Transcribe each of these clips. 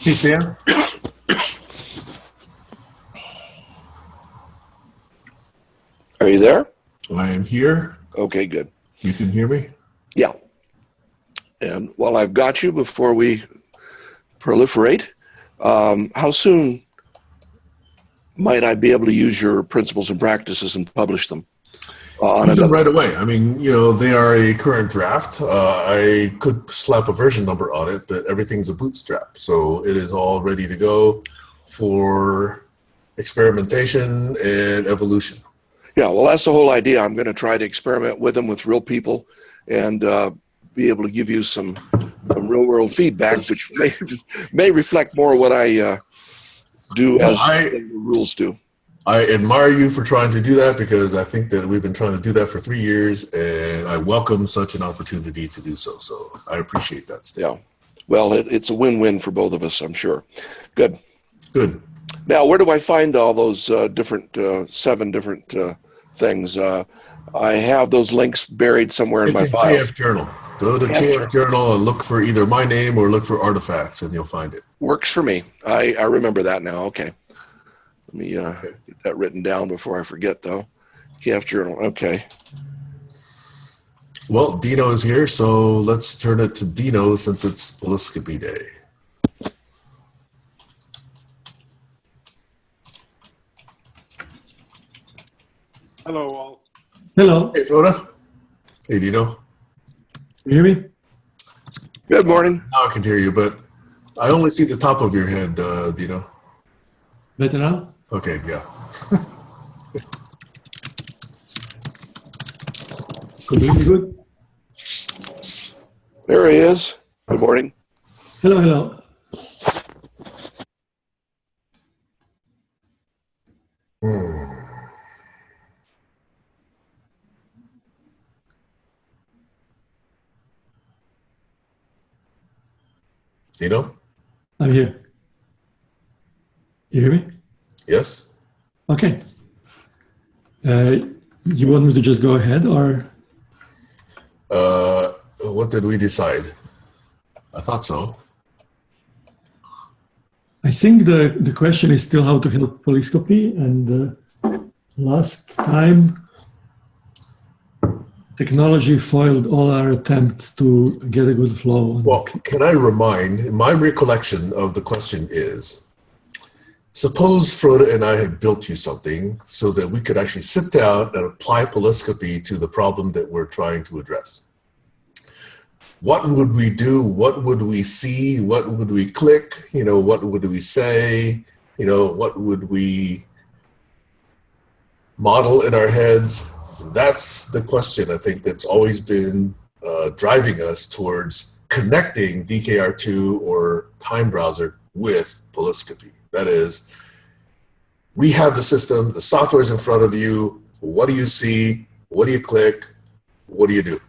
Hey, Stan. Are you there? I am here. Okay, good. You can hear me? Yeah. And while I've got you, before we proliferate, how soon might I be able to use your principles and practices and publish them? Use them right away. I mean, you know, they are a current draft. I could slap a version number on it, but everything's a bootstrap. So it is all ready to go for experimentation and evolution. Yeah, well, that's the whole idea. I'm going to try to experiment with them with real people and be able to give you some real-world feedback, which may reflect more what I do as the rules do. I admire you for trying to do that, because I think that we've been trying to do that for 3 years, and I welcome such an opportunity to do so. So I appreciate that, Steve. Yeah. Well, it's a win-win for both of us, I'm sure. Good. Good. Now, where do I find all those different 7 different things? I have those links buried somewhere in my files. It's in KF Journal. Go to KF Journal and look for either my name or look for artifacts, and you'll find it. Works for me. I remember that now. Okay. Let me get that written down before I forget, though. KF Journal. Okay. Well, Dino is here, so let's turn it to Dino since it's Polyscopy Day. Hello, all. Hello. Hey, Froda. Hey, Dino. Can you hear me? Good morning. Now I can hear you, but I only see the top of your head, Dino. Better now? Okay, yeah. Could you hear me good? There he is. Good morning. Hello, hello. Dino? I'm here. You hear me? Yes? Okay. You want me to just go ahead, or? What did we decide? I thought so. I think the question is still how to help polyscopy, and last time technology foiled all our attempts to get a good flow. Well, can I remind, my recollection of the question is, suppose Froda and I had built you something so that we could actually sit down and apply polyscopy to the problem that we're trying to address. What would we do? What would we see? What would we click? You know, what would we say? You know, what would we model in our heads? That's the question, I think, that's always been driving us towards connecting DKR2 or TimeBrowser with polyscopy. That is, we have the system, the software is in front of you. What do you see? What do you click? What do you do?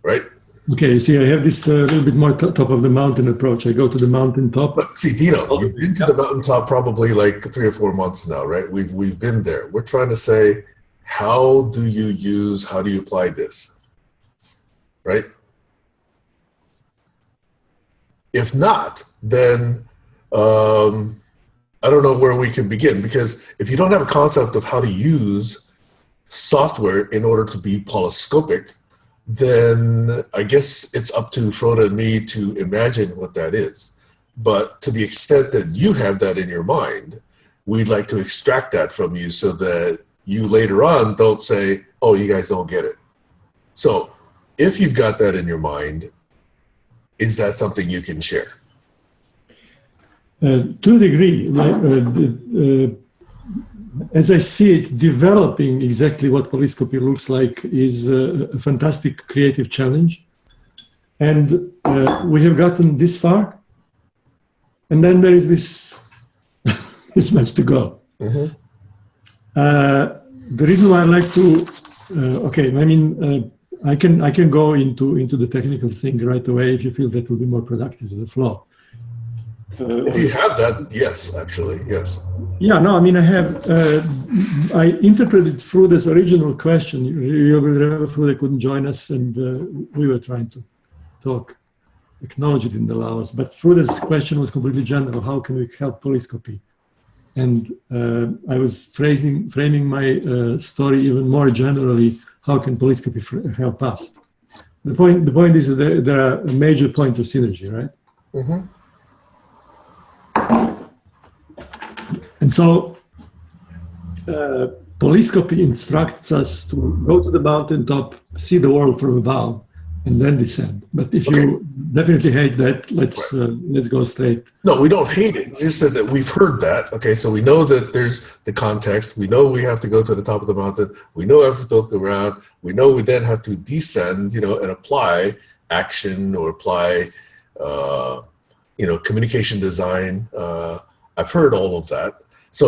Right? Okay, you see, I have this little bit more top of the mountain approach. I go to the mountain top. But see, Dino, you've been to the mountaintop probably like 3 or 4 months now, right? We've been there. We're trying to say, how do you apply this? Right? If not, then I don't know where we can begin, because if you don't have a concept of how to use software in order to be polyscopic, then I guess it's up to Froda and me to imagine what that is. But to the extent that you have that in your mind, we'd like to extract that from you so that you later on don't say, oh, you guys don't get it. So if you've got that in your mind, is that something you can share? To a degree, as I see it, developing exactly what polyscopy looks like is a fantastic creative challenge. And we have gotten this far. And then there is this, this much to go. Mm-hmm. The reason why I like to, I can go into the technical thing right away if you feel that will be more productive to the flow. If you have that, yes, actually, yes. Yeah, no, I mean, I interpreted Froda's original question. You will remember Froda couldn't join us, and we were trying to talk. acknowledge it in the laws. But Frude's question was completely general. How can we help polyscopy? And I was framing my story even more generally. How can polyscopy help us? The point is that there are major points of synergy, right? Mm-hmm. And so polyscopy instructs us to go to the mountaintop, see the world from above, and then descend. But if you definitely hate that, let's go straight. No, we don't hate it. It's just that we've heard that. Okay, so we know that there's the context. We know we have to go to the top of the mountain. We know we have to look around. We know we then have to descend, and apply action or apply, communication design. I've heard all of that. So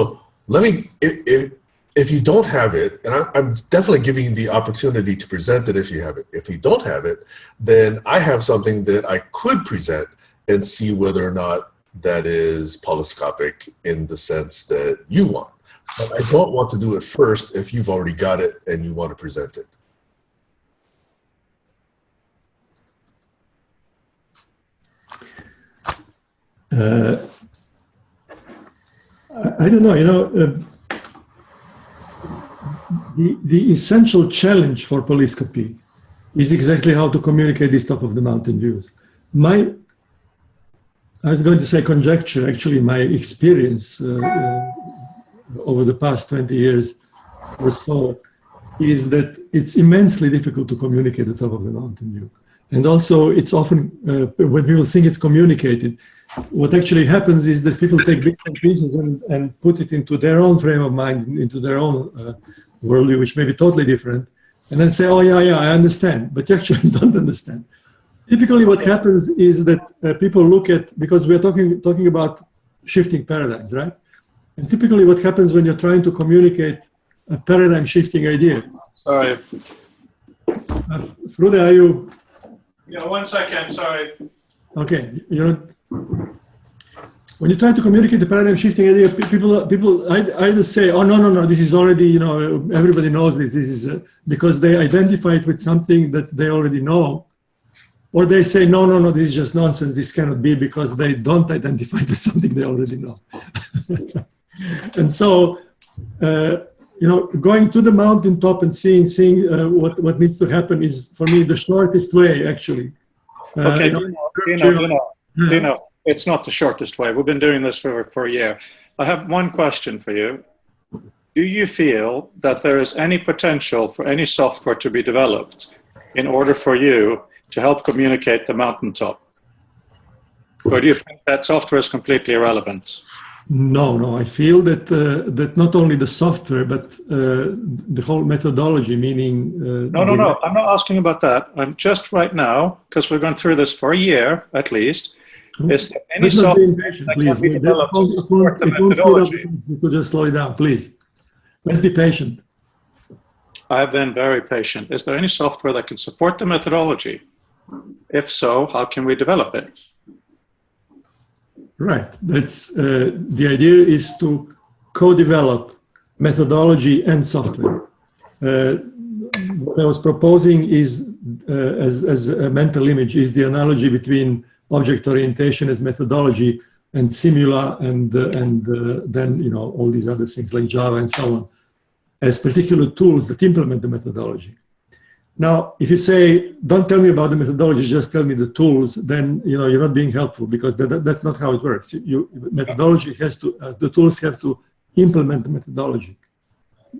if you don't have it, and I'm definitely giving you the opportunity to present it if you have it. If you don't have it, then I have something that I could present and see whether or not that is polyscopic in the sense that you want. But I don't want to do it first if you've already got it and you want to present it. I don't know, the essential challenge for polyscopy is exactly how to communicate these top of the mountain views. I was going to say conjecture, actually my experience over the past 20 years or so is that it's immensely difficult to communicate the top of the mountain view. And also it's often, when people think it's communicated, what actually happens is that people take bits and pieces and put it into their own frame of mind, into their own worldview, which may be totally different, and then say, oh yeah, I understand, but you actually don't understand. Typically what happens is that people look at, because we're talking about shifting paradigms, right? And typically what happens when you're trying to communicate a paradigm shifting idea. Sorry. Frude, are you? Yeah, 1 second, sorry. Okay, when you try to communicate the paradigm shifting idea, people either say, oh, no, this is already, everybody knows this is because they identify it with something that they already know. Or they say, no, this is just nonsense. This cannot be, because they don't identify it with something they already know. And so, going to the mountaintop and seeing what needs to happen is, for me, the shortest way, actually. Okay, Dino, it's not the shortest way. We've been doing this for a year. I have one question for you. Do you feel that there is any potential for any software to be developed in order for you to help communicate the mountaintop? Or do you think that software is completely irrelevant? No. I feel that not only the software, but the whole methodology, meaning... No. I'm not asking about that. I'm just right now, because we've gone through this for a year at least. Is there any software that can be developed to support the methodology? You could just slow it down, please. Let's be patient. I've been very patient. Is there any software that can support the methodology? If so, how can we develop it? Right. That's the idea is to co-develop methodology and software. What I was proposing is, as a mental image, is the analogy between object orientation as methodology and Simula and then all these other things like Java and so on as particular tools that implement the methodology. Now, if you say, don't tell me about the methodology, just tell me the tools, then you're not being helpful, because that's not how it works. Methodology has to, the tools have to implement the methodology.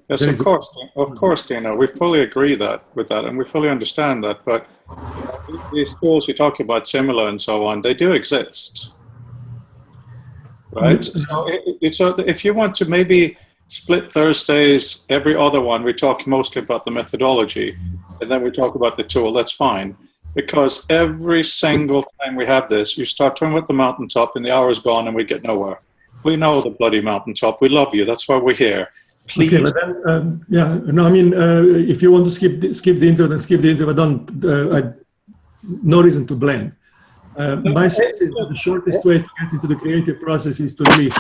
Yes, of course, Dino. We fully agree with that, and we fully understand that. But these tools you talk about, Simula and so on, they do exist, right? So if you want to maybe split Thursdays, every other one, we talk mostly about the methodology, and then we talk about the tool, that's fine. Because every single time we have this, you start talking about the mountaintop and the hour is gone and we get nowhere. We know the bloody mountaintop. We love you. That's why we're here. Please. Okay, but then, if you want to skip the intro, then skip the intro, but no reason to blame. My sense is that the shortest way to get into the creative process is to release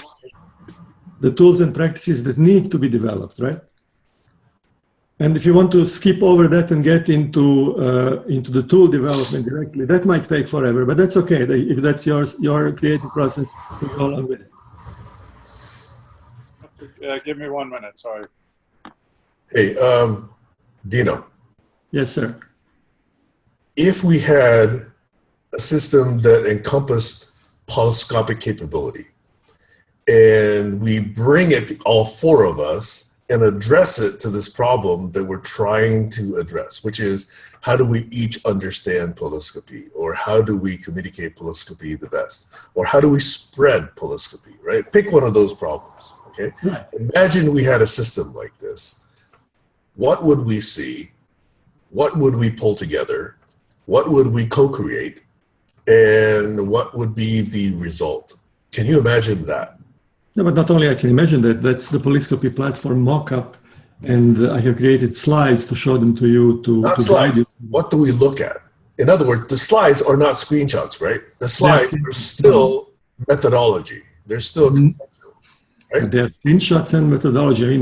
the tools and practices that need to be developed, right? And if you want to skip over that and get into the tool development directly, that might take forever, but that's okay. If that's your creative process, you go along with it. Give me 1 minute, sorry. Hey, Dino. Yes, sir. If we had a system that encompassed polyscopic capability, and we bring it, all four of us, and address it to this problem that we're trying to address, which is how do we each understand polyscopy, or how do we communicate polyscopy the best, or how do we spread polyscopy, right? Pick one of those problems, okay? Right. Imagine we had a system like this. What would we see? What would we pull together? What would we co-create? And what would be the result? Can you imagine that? No, but not only I can imagine that, that's the Polyscopy platform mock-up, and I have created slides to show them to you. Not slides. What do we look at? In other words, the slides are not screenshots, right? The slides are still methodology. They're still conceptual, right? They are screenshots and methodology. I mean,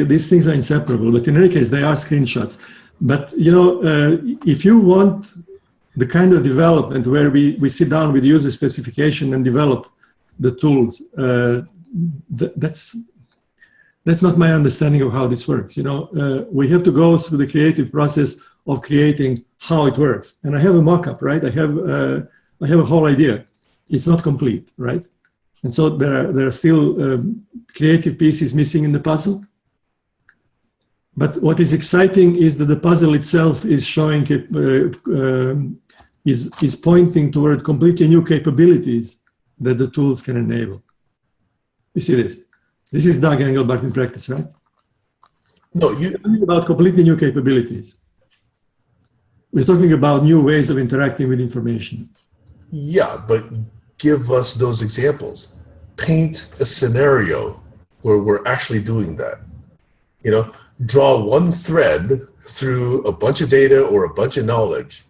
these things are inseparable, but in any case, they are screenshots. But, you know, if you want the kind of development where we sit down with user specification and develop the tools, that's not my understanding of how this works. You know, we have to go through the creative process of creating how it works. And I have a mock-up, right? I have a whole idea. It's not complete, right? And so there are still creative pieces missing in the puzzle. But what is exciting is that the puzzle itself is showing, is pointing toward completely new capabilities that the tools can enable. You see this? This is Doug Engelbart in practice, right? No, We're talking about completely new capabilities. We're talking about new ways of interacting with information. Yeah, but give us those examples. Paint a scenario where we're actually doing that. You know, draw one thread through a bunch of data or a bunch of knowledge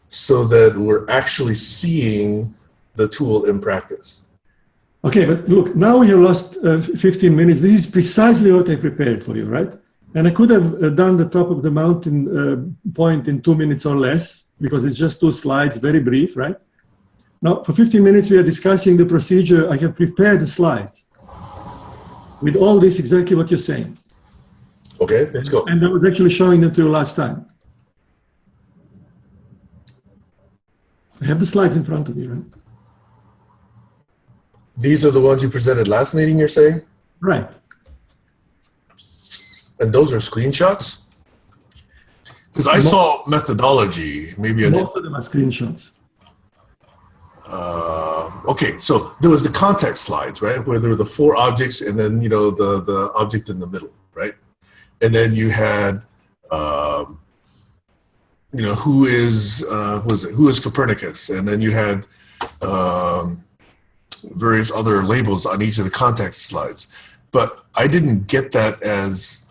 so that we're actually seeing the tool in practice. Okay, but look, now we have lost 15 minutes. This is precisely what I prepared for you, right? And I could have done the top of the mountain point in 2 minutes or less, because it's just 2 slides, very brief, right? Now, for 15 minutes, we are discussing the procedure. I have prepared the slides with all this, exactly what you're saying. Okay, let's go. And I was actually showing them to you last time. I have the slides in front of me, right? These are the ones you presented last meeting, you're saying? Right. And those are screenshots? Because I saw methodology, maybe I did. Most of them are screenshots. Okay, so there was the context slides, right? Where there were the 4 objects and then, you know, the object in the middle, right? And then you had, you know, who is Copernicus? And then you had various other labels on each of the context slides. But I didn't get that as,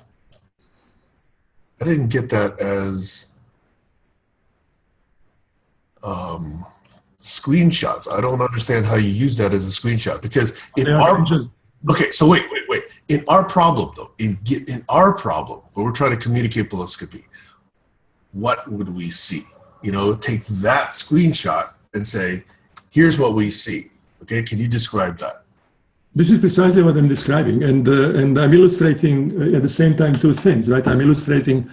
screenshots. I don't understand how you use that as a screenshot, because in our, okay, so wait. In our problem though, in our problem, where we're trying to communicate polyscopy, what would we see? You know, take that screenshot and say, here's what we see. Okay, can you describe that? This is precisely what I'm describing, and I'm illustrating at the same time 2 things, right? I'm illustrating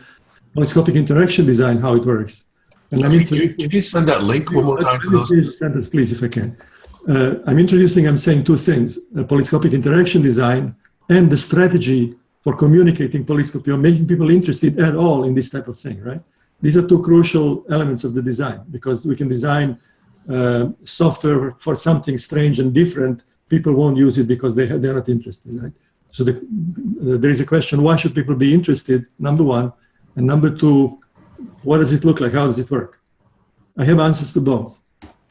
polyscopic interaction design, how it works. And can you send that link one more time to those? Finish the sentence, please, if I can. I'm saying 2 things, polyscopic interaction design and the strategy for communicating polyscopy or making people interested at all in this type of thing, right? These are 2 crucial elements of the design, because we can design software for something strange and different. People won't use it because they're not interested, right? So there is a question, why should people be interested, number 1, and number 2, what does it look like? How does it work? I have answers to both.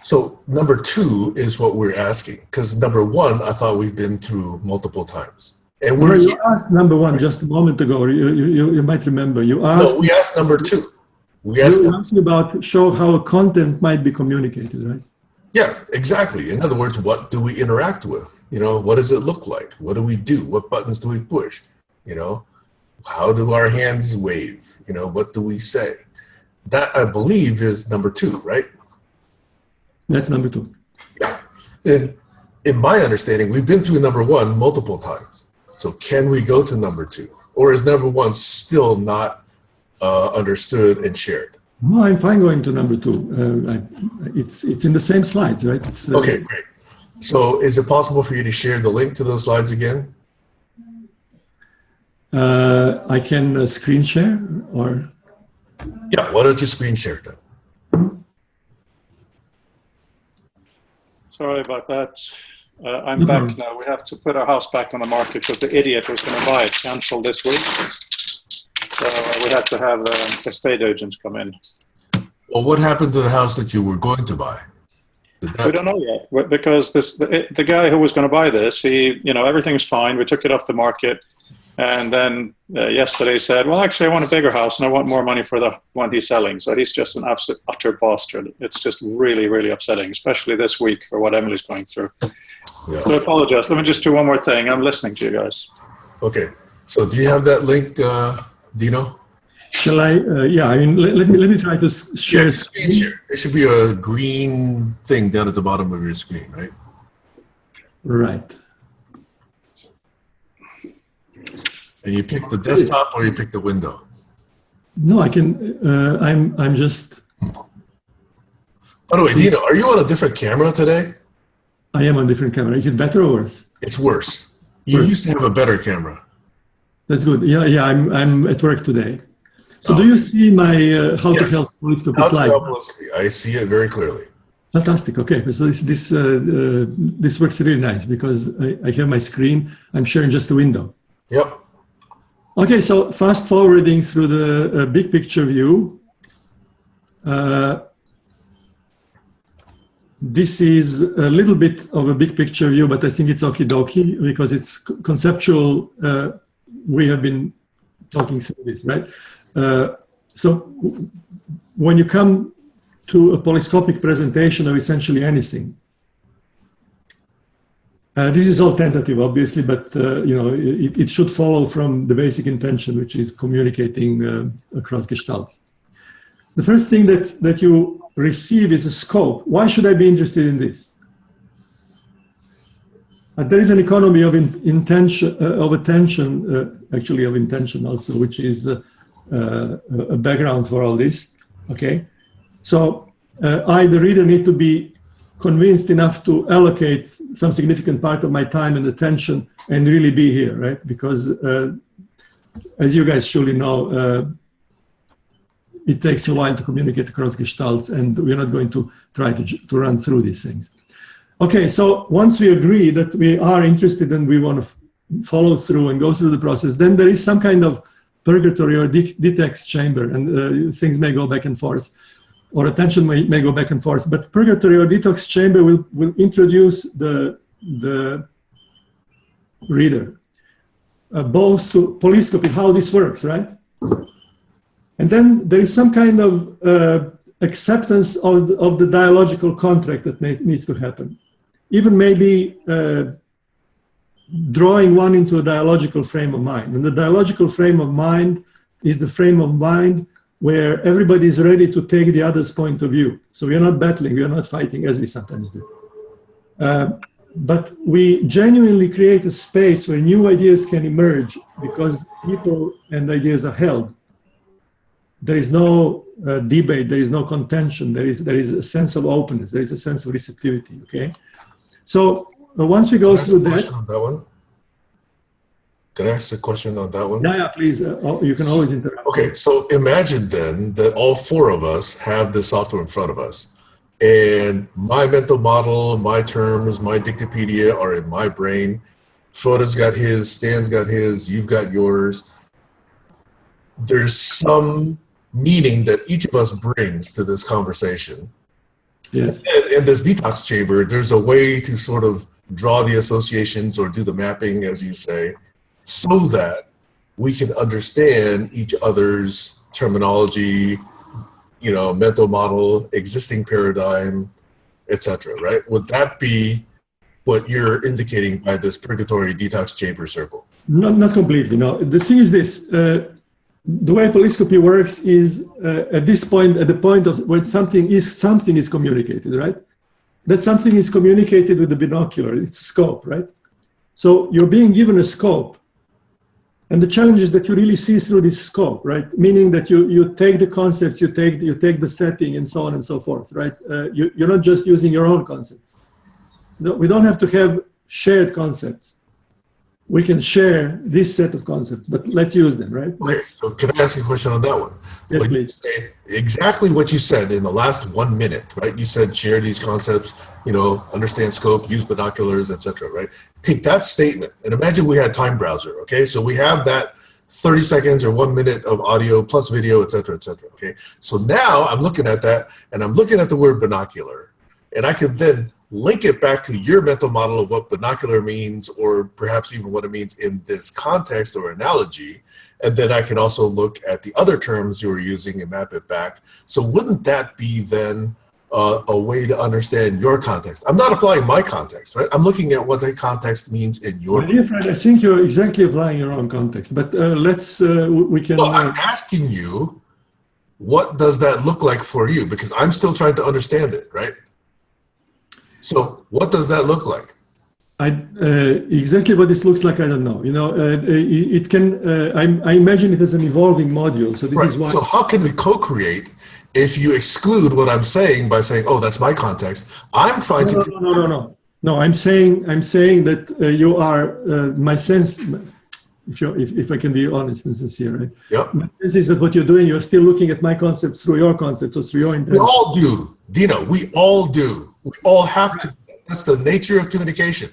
So number 2 is what we're asking, because number 1, I thought we've been through multiple times. And you asked number 1 just a moment ago. You might remember. You asked. No, we asked number 2. We asked about show how content might be communicated, right? Yeah, exactly. In other words, what do we interact with? You know, what does it look like? What do we do? What buttons do we push? You know, How do our hands wave? You know, what do we say? That, I believe, is number 2, right? That's number 2. Yeah. And in my understanding, we've been through number 1 multiple times. So can we go to number 2? Or is number 1 still not understood and shared? No, I'm fine going to number 2. It's in the same slides, right? Okay, great. So is it possible for you to share the link to those slides again? I can screen share, or? Yeah, why don't you screen share then? Sorry about that. I'm back now. We have to put our house back on the market because the idiot who's going to buy it canceled this week. So we had to have estate agents come in. Well, what happened to the house that you were going to buy? We don't know yet, because the guy who was going to buy this, everything's fine. We took it off the market. And then yesterday said, well, actually, I want a bigger house and I want more money for the one he's selling. So he's just an absolute utter bastard. It's just really, really upsetting, especially this week for what Emily's going through. Yeah. So I apologize. Let me just do one more thing. I'm listening to you guys. Okay. So do you have that link, Dino? Shall I? Yeah, I mean, let me try to share. Yeah, screen share. There should be a green thing down at the bottom of your screen, right? Right. And you pick the desktop or you pick the window? No, I can. I'm just. By the way, Dino, are you on a different camera today? I am on a different camera. Is it better or worse? It's worse. You used to have a better camera. That's good. Yeah. I'm at work today. So do you see my how to help Polyscopy slide? I see it very clearly. Fantastic. Okay, so this works really nice because I have my screen. I'm sharing just a window. Yep. Okay, so fast forwarding through the big picture view. This is a little bit of a big picture view, but I think it's okie dokie because it's conceptual. We have been talking through this, right? So when you come to a polyscopic presentation of essentially anything, this is all tentative, obviously, but it should follow from the basic intention, which is communicating across gestalts. The first thing that you receive is a scope. Why should I be interested in this? There is an economy of attention, actually of intention also, which is a background for all this. Okay, so I, the reader, need to be convinced enough to allocate some significant part of my time and attention and really be here, right? Because as you guys surely know, it takes a while to communicate across gestalts, and we're not going to try to run through these things. Okay, so once we agree that we are interested and we want to follow through and go through the process, then there is some kind of purgatory or detox chamber, and things may go back and forth, or attention may go back and forth. But purgatory or detox chamber will introduce the reader both to polyscopy, how this works, right? And then there is some kind of acceptance of the dialogical contract that needs to happen. Even maybe drawing one into a dialogical frame of mind. And the dialogical frame of mind is the frame of mind where everybody is ready to take the other's point of view. So we are not battling, we are not fighting as we sometimes do. But we genuinely create a space where new ideas can emerge because people and ideas are held. There is no debate, there is no contention, there is a sense of openness, there is a sense of receptivity, okay? So once we go through that... Can I ask a question on that one? Yeah, please, you can always interrupt. Okay, so imagine then that all four of us have this software in front of us, and my mental model, my terms, my Dictipedia are in my brain. Foda's got his, Stan's got his, you've got yours. There's some meaning that each of us brings to this conversation. Yes. And in this detox chamber, there's a way to sort of draw the associations or do the mapping, as you say, so that we can understand each other's terminology, you know, mental model, existing paradigm, etc. Right? Would that be what you're indicating by this purgatory detox chamber circle? Not completely, no. The thing is this, the way polyscopy works is at the point of when something is communicated, right? That something is communicated with the binocular, it's a scope, right? So you're being given a scope, and the challenge is that you really see through this scope, right? Meaning that you take the concepts, you take the setting, and so on and so forth, right? You're not just using your own concepts. No, we don't have to have shared concepts. We can share this set of concepts, but let's use them, right? Okay, so can I ask you a question on that one? Yes, When please. you say exactly what you said in the last 1 minute, right? You said share these concepts, understand scope, use binoculars, etc. right? Take that statement and imagine we had TimeBrowser, okay? So we have that 30 seconds or 1 minute of audio plus video, etc., okay? So now I'm looking at that and I'm looking at the word binocular, and I can then link it back to your mental model of what binocular means, or perhaps even what it means in this context or analogy. And then I can also look at the other terms you were using and map it back. So wouldn't that be then a way to understand your context? I'm not applying my context, right? I'm looking at what that context means in your. My dear friend, I think you're exactly applying your own context, but we can. No, I'm asking you, what does that look like for you? Because I'm still trying to understand it, right? So what does that look like? Exactly what this looks like, I don't know. It can. I imagine it as an evolving module. So this Right. is why. So how can we co-create if you exclude what I'm saying by saying, "Oh, that's my context"? I'm trying to. No. I'm saying that you are my sense. If I can be honest and sincere, right? Yep. My sense is that what you're doing, you're still looking at my concepts through your concepts or through your intention. We all do, Dino. We all do. We all have to. That's the nature of communication.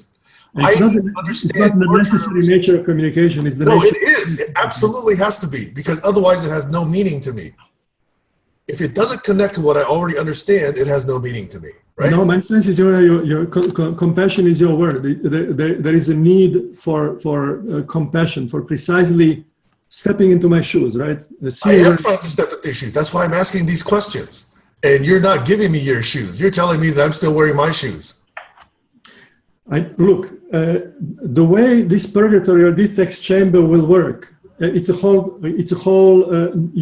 It's not the necessary nature of communication. It's the nature. No, it is. It absolutely has to be, because otherwise it has no meaning to me. If it doesn't connect to what I already understand, it has no meaning to me, right? No, my sense is your compassion is your word. There is a need for compassion, for precisely stepping into my shoes, right? I am trying to step into your shoes. That's why I'm asking these questions. And you're not giving me your shoes. You're telling me that I'm still wearing my shoes. Look, the way this purgatory or this text chamber will work, it's a whole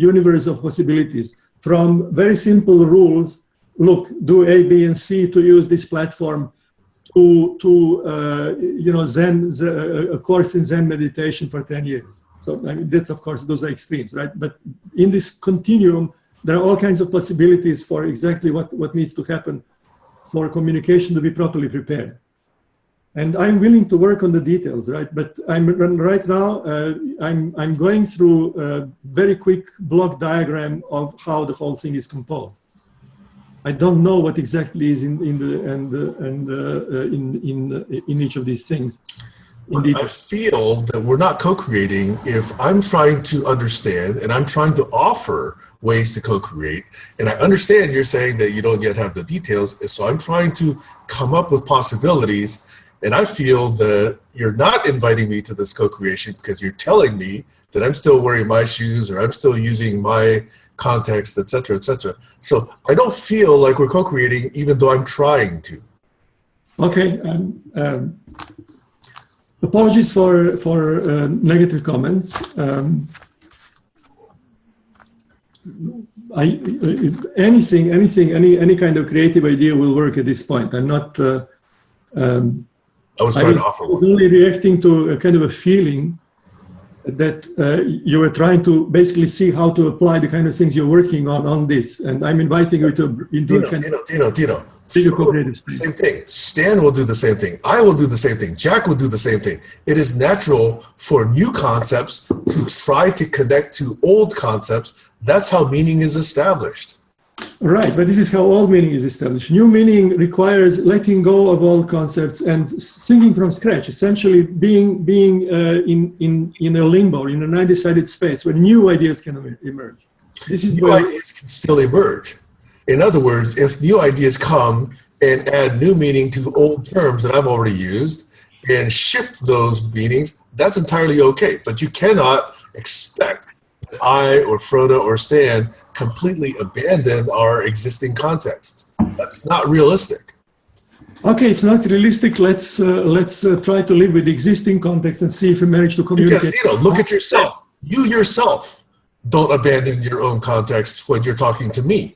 universe of possibilities. From very simple rules, look, do A, B, and C to use this platform, to a course in Zen meditation for 10 years. So I mean, that's, of course, those are extremes, right? But in this continuum, there are all kinds of possibilities for exactly what needs to happen for communication to be properly prepared. And I'm willing to work on the details, right? But right now, I'm going through a very quick block diagram of how the whole thing is composed. I don't know what exactly is in each of these things. I feel that we're not co-creating if I'm trying to understand and I'm trying to offer ways to co-create. And I understand you're saying that you don't yet have the details. So I'm trying to come up with possibilities. And I feel that you're not inviting me to this co-creation because you're telling me that I'm still wearing my shoes or I'm still using my context, et cetera, et cetera. So I don't feel like we're co-creating even though I'm trying to. Okay. Apologies for negative comments. Any kind of creative idea will work at this point. I'm not. I was trying to offer one. I was only reacting to a kind of a feeling that you were trying to basically see how to apply the kind of things you're working on this, and I'm inviting you to into Dino. co-creative same thing. Stan will do the same thing. I will do the same thing. Jack will do the same thing. It is natural for new concepts to try to connect to old concepts. That's how meaning is established. Right, but this is how all meaning is established. New meaning requires letting go of old concepts and thinking from scratch, essentially being in a limbo, in an undecided space where new ideas can emerge. This is new ideas can still emerge. In other words, if new ideas come and add new meaning to old terms that I've already used and shift those meanings, that's entirely okay. But you cannot expect that I or Frode or Stan completely abandon our existing context. That's not realistic. Okay, it's not realistic. Let's try to live with the existing context and see if we manage to communicate. Because, look at yourself. You yourself don't abandon your own context when you're talking to me,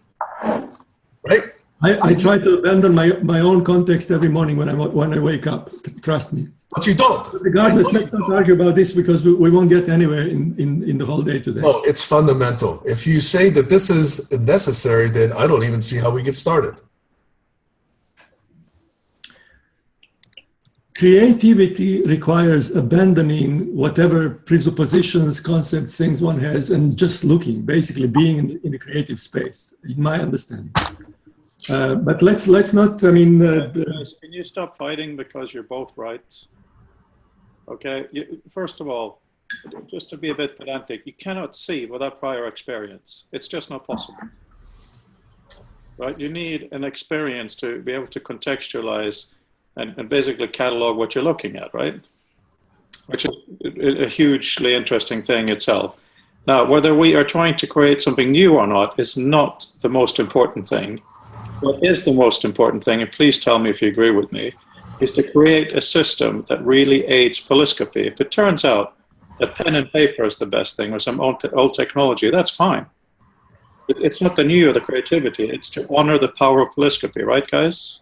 right? I try to abandon my own context every morning when I wake up. Trust me. But you don't. Regardless, let's not argue about this because we won't get anywhere in the whole day today. No, it's fundamental. If you say that this is necessary, then I don't even see how we get started. Creativity requires abandoning whatever presuppositions, concepts, things one has, and just looking, basically being in the creative space, in my understanding. But let's not, I mean... Guys, can you stop fighting because you're both right? Okay, first of all, just to be a bit pedantic, you cannot see without prior experience. It's just not possible. Right? You need an experience to be able to contextualize and basically catalog what you're looking at, right? Which is a hugely interesting thing itself. Now, whether we are trying to create something new or not is not the most important thing. What is the most important thing, and please tell me if you agree with me, is to create a system that really aids polyscopy. If it turns out that pen and paper is the best thing or some old technology, that's fine. It's not the new or the creativity, it's to honor the power of polyscopy, right, guys?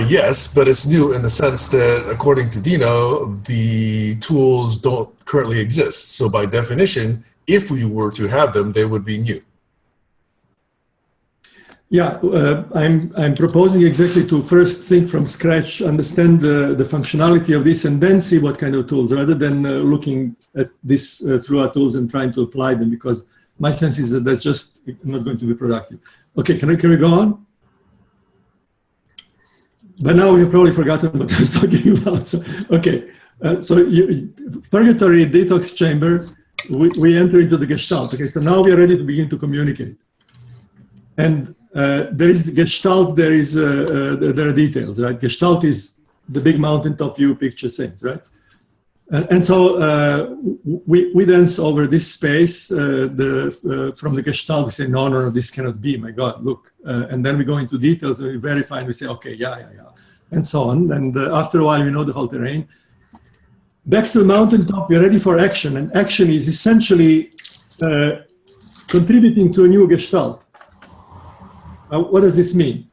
Yes, but it's new in the sense that, according to Dino, the tools don't currently exist. So by definition, if we were to have them, they would be new. Yeah, I'm proposing exactly to first think from scratch, understand the functionality of this, and then see what kind of tools, rather than looking at this through our tools and trying to apply them, because my sense is that that's just not going to be productive. Okay, can we go on? But now we've probably forgotten what I was talking about. So, okay, purgatory detox chamber, we enter into the Gestalt. Okay, so now we are ready to begin to communicate. And there is Gestalt, there are details, right? Gestalt is the big mountaintop view picture things, right? And so we dance over this space from the Gestalt. We say, no, this cannot be, my God, look. And then we go into details and we verify and we say, okay, yeah, and so on. And after a while, we know the whole terrain. Back to the mountaintop, we're ready for action. And action is essentially contributing to a new Gestalt. What does this mean?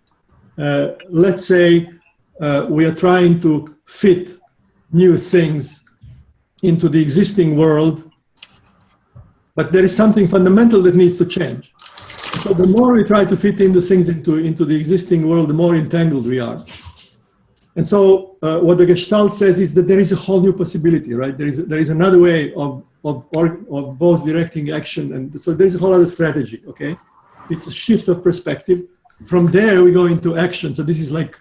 Let's say we are trying to fit new things into the existing world, but there is something fundamental that needs to change. So the more we try to fit in the things into the existing world, the more entangled we are. And so what the Gestalt says is that there is a whole new possibility, right? There is another way of both directing action, and so there's a whole other strategy, okay? It's a shift of perspective. From there, we go into action. So this is like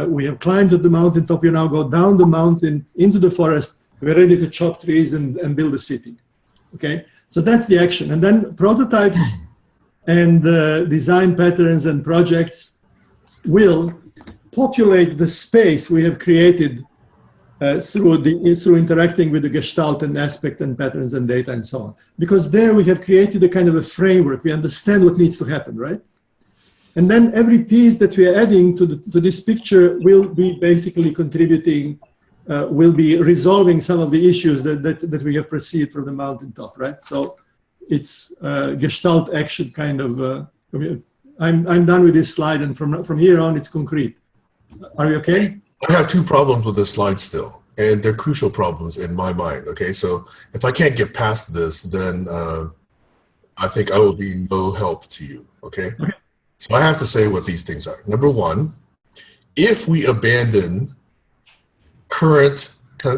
we have climbed to the mountaintop. We now go down the mountain into the forest. We're ready to chop trees and build a city. Okay, so that's the action. And then prototypes and design patterns and projects will populate the space we have created through interacting with the Gestalt and aspect and patterns and data and so on. Because there we have created a kind of a framework. We understand what needs to happen, right? And then every piece that we are adding to this picture will be basically contributing, will be resolving some of the issues that we have perceived from the mountaintop, right? So it's Gestalt action kind of, I'm done with this slide, and from here on it's concrete. Are we okay? I have two problems with this slide still, and they're crucial problems in my mind, okay? So if I can't get past this, then I think I will be no help to you, okay? So I have to say what these things are. Number one, if we abandon current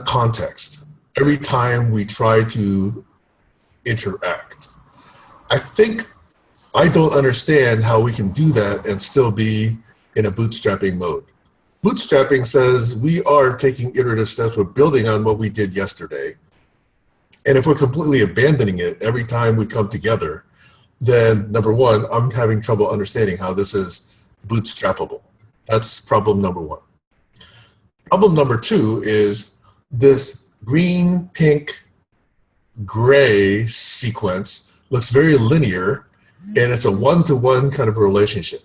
context every time we try to interact, I think I don't understand how we can do that and still be in a bootstrapping mode. Bootstrapping says we are taking iterative steps. We're building on what we did yesterday. And if we're completely abandoning it every time we come together, then number one, I'm having trouble understanding how this is bootstrappable. That's problem number one. Problem number two is this green, pink, gray sequence looks very linear, and it's a one-to-one kind of relationship.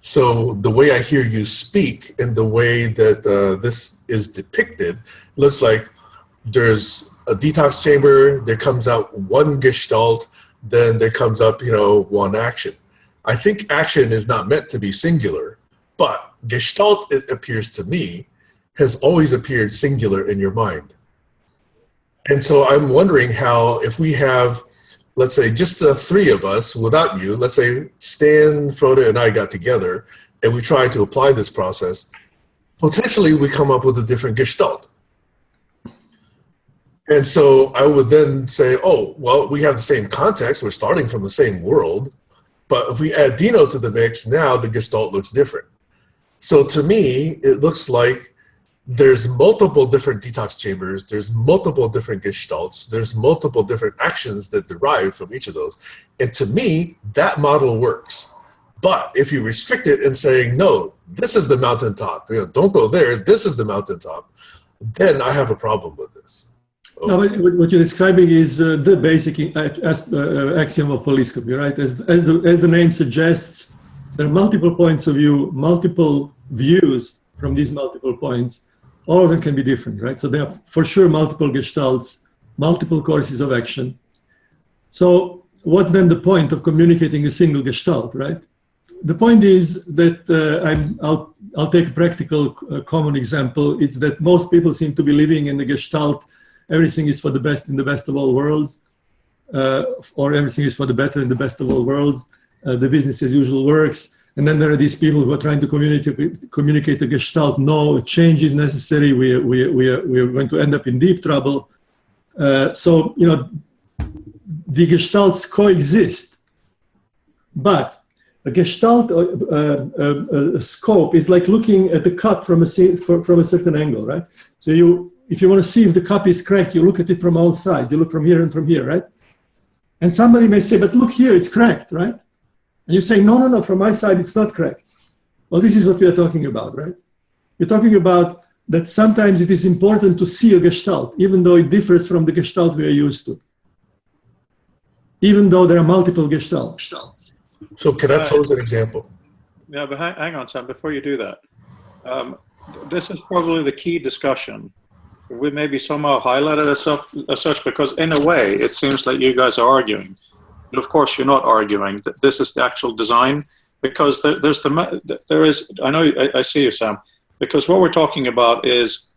So the way I hear you speak and the way that this is depicted looks like there's a detox chamber, there comes out one gestalt, then there comes up, one action. I think action is not meant to be singular, but gestalt, it appears to me, has always appeared singular in your mind. And so I'm wondering how, if we have, let's say, just the three of us without you, let's say Stan, Frode, and I got together and we tried to apply this process, potentially we come up with a different gestalt. And so I would then say, oh, well, we have the same context, we're starting from the same world, but if we add Dino to the mix, now the gestalt looks different. So to me, it looks like there's multiple different detox chambers, there's multiple different gestalts, there's multiple different actions that derive from each of those. And to me, that model works. But if you restrict it and saying, no, this is the mountaintop, don't go there, this is the mountaintop, then I have a problem with this. No, what you're describing is the basic axiom of polyscopy, right? As the name suggests, there are multiple points of view, multiple views from these multiple points. All of them can be different, right? So there are for sure multiple gestalts, multiple courses of action. So what's then the point of communicating a single gestalt, right? The point is that I'll take a practical common example. It's that most people seem to be living in the gestalt. Everything is for the best in the best of all worlds, or everything is for the better in the best of all worlds. The business as usual works. And then there are these people who are trying to communicate a gestalt. No, change is necessary. We are going to end up in deep trouble. So, the gestalts coexist. But a gestalt, a scope is like looking at the cup from a certain angle, right? So if you want to see if the cup is cracked, you look at it from all sides. You look from here and from here, right? And somebody may say, but look here, it's cracked, right? And you say, no, from my side, it's not correct. Well, this is what we are talking about, right? We're talking about that sometimes it is important to see a gestalt, even though it differs from the gestalt we are used to. Even though there are multiple gestalts. So can I pose an example? Yeah, but hang on, Sam, before you do that. This is probably the key discussion. We maybe somehow highlighted as such, because in a way, it seems like you guys are arguing. But of course, you're not arguing. This is the actual design, because there is. I know I see you, Sam. Because what we're talking about is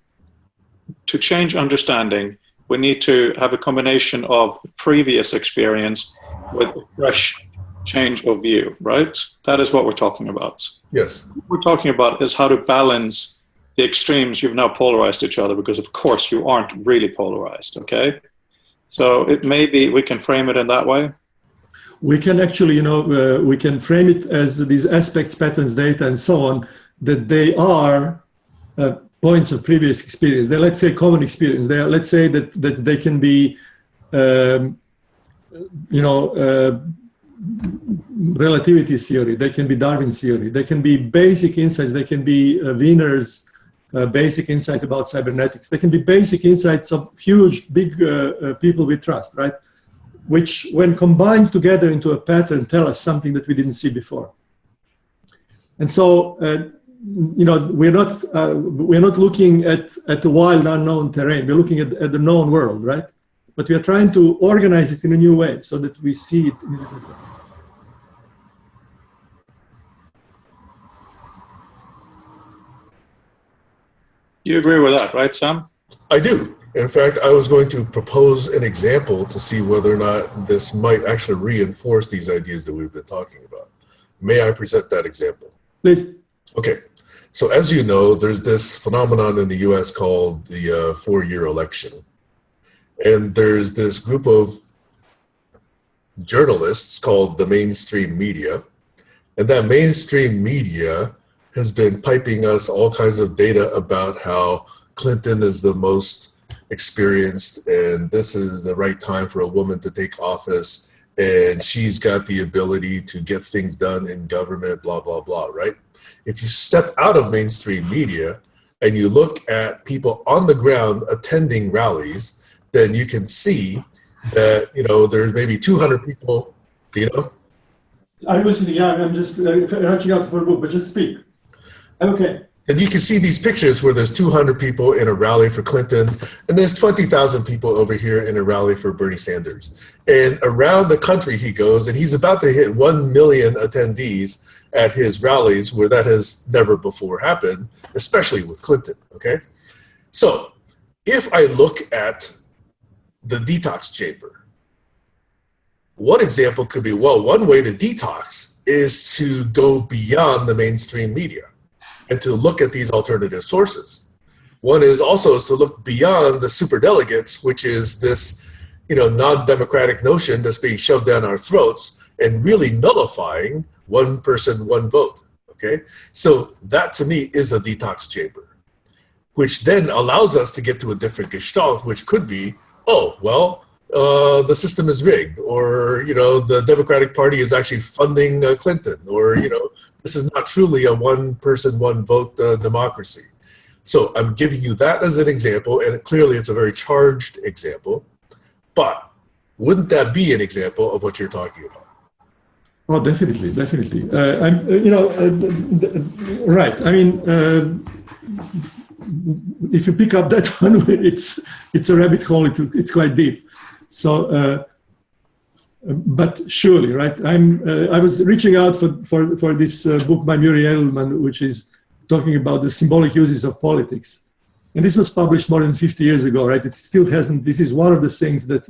to change understanding. We need to have a combination of previous experience with a fresh change of view, right? That is what we're talking about. Yes. What we're talking about is how to balance the extremes. You've now polarized each other, because of course you aren't really polarized. Okay, so it may be we can frame it in that way. We can actually, we can frame it as these aspects, patterns, data, and so on, that they are points of previous experience. They're, let's say, common experience. They are, let's say that they can be, relativity theory. They can be Darwin's theory. They can be basic insights. They can be Wiener's basic insight about cybernetics. They can be basic insights of huge, big people we trust, right? Which, when combined together into a pattern, tell us something that we didn't see before. And so, we're not looking at the wild, unknown terrain. We're looking at the known world, right? But we are trying to organize it in a new way so that we see it in a different way. You agree with that, right, Sam? I do. In fact, I was going to propose an example to see whether or not this might actually reinforce these ideas that we've been talking about. May I present that example? Please. Okay. So as you know, there's this phenomenon in the US called the four-year election. And there's this group of journalists called the mainstream media. And that mainstream media has been piping us all kinds of data about how Clinton is the most experienced and this is the right time for a woman to take office and she's got the ability to get things done in government, blah, blah, blah, right? If you step out of mainstream media and you look at people on the ground attending rallies, then you can see that, there's maybe 200 people, I'm listening. Yeah, I'm just reaching out for a book, but just speak. Okay. And you can see these pictures where there's 200 people in a rally for Clinton, and there's 20,000 people over here in a rally for Bernie Sanders. And around the country he goes, and he's about to hit 1 million attendees at his rallies, where that has never before happened, especially with Clinton, okay? So if I look at the detox chamber, one example could be, well, one way to detox is to go beyond the mainstream media and to look at these alternative sources. One is also to look beyond the superdelegates, which is this, non-democratic notion that's being shoved down our throats and really nullifying one person, one vote, okay? So that to me is a detox chamber, which then allows us to get to a different gestalt, which could be, the system is rigged, or, the Democratic Party is actually funding Clinton, or, this is not truly a one person, one vote democracy. So I'm giving you that as an example, and clearly it's a very charged example, but wouldn't that be an example of what you're talking about? Oh, definitely. Right. I mean, if you pick up that one, it's a rabbit hole. It's quite deep. So, but surely, right? I was reaching out for this book by Muriel Edelman, which is talking about the symbolic uses of politics. And this was published more than 50 years ago, right? It still hasn't, this is one of the things that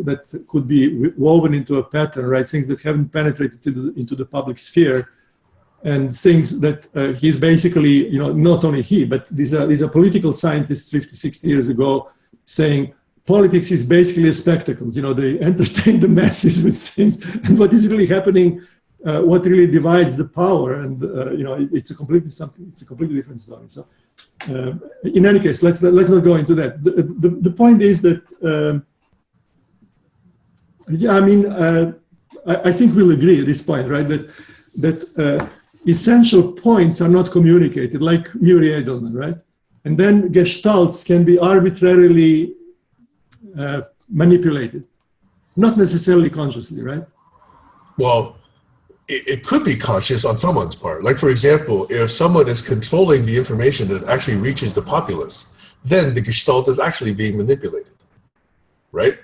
could be woven into a pattern, right? Things that haven't penetrated into the public sphere, and things that he's basically, not only he, but these are political scientists 50, 60 years ago saying, politics is basically a spectacle. They entertain the masses with things, and what is really happening, what really divides the power, and it's a completely different story. So, in any case, let's not go into that. The point is that, I think we'll agree at this point, right? That essential points are not communicated, like Muriel Edelman, right? And then gestalts can be arbitrarily manipulated, not necessarily consciously, right? Well, it could be conscious on someone's part. Like, for example, if someone is controlling the information that actually reaches the populace, then the gestalt is actually being manipulated, right?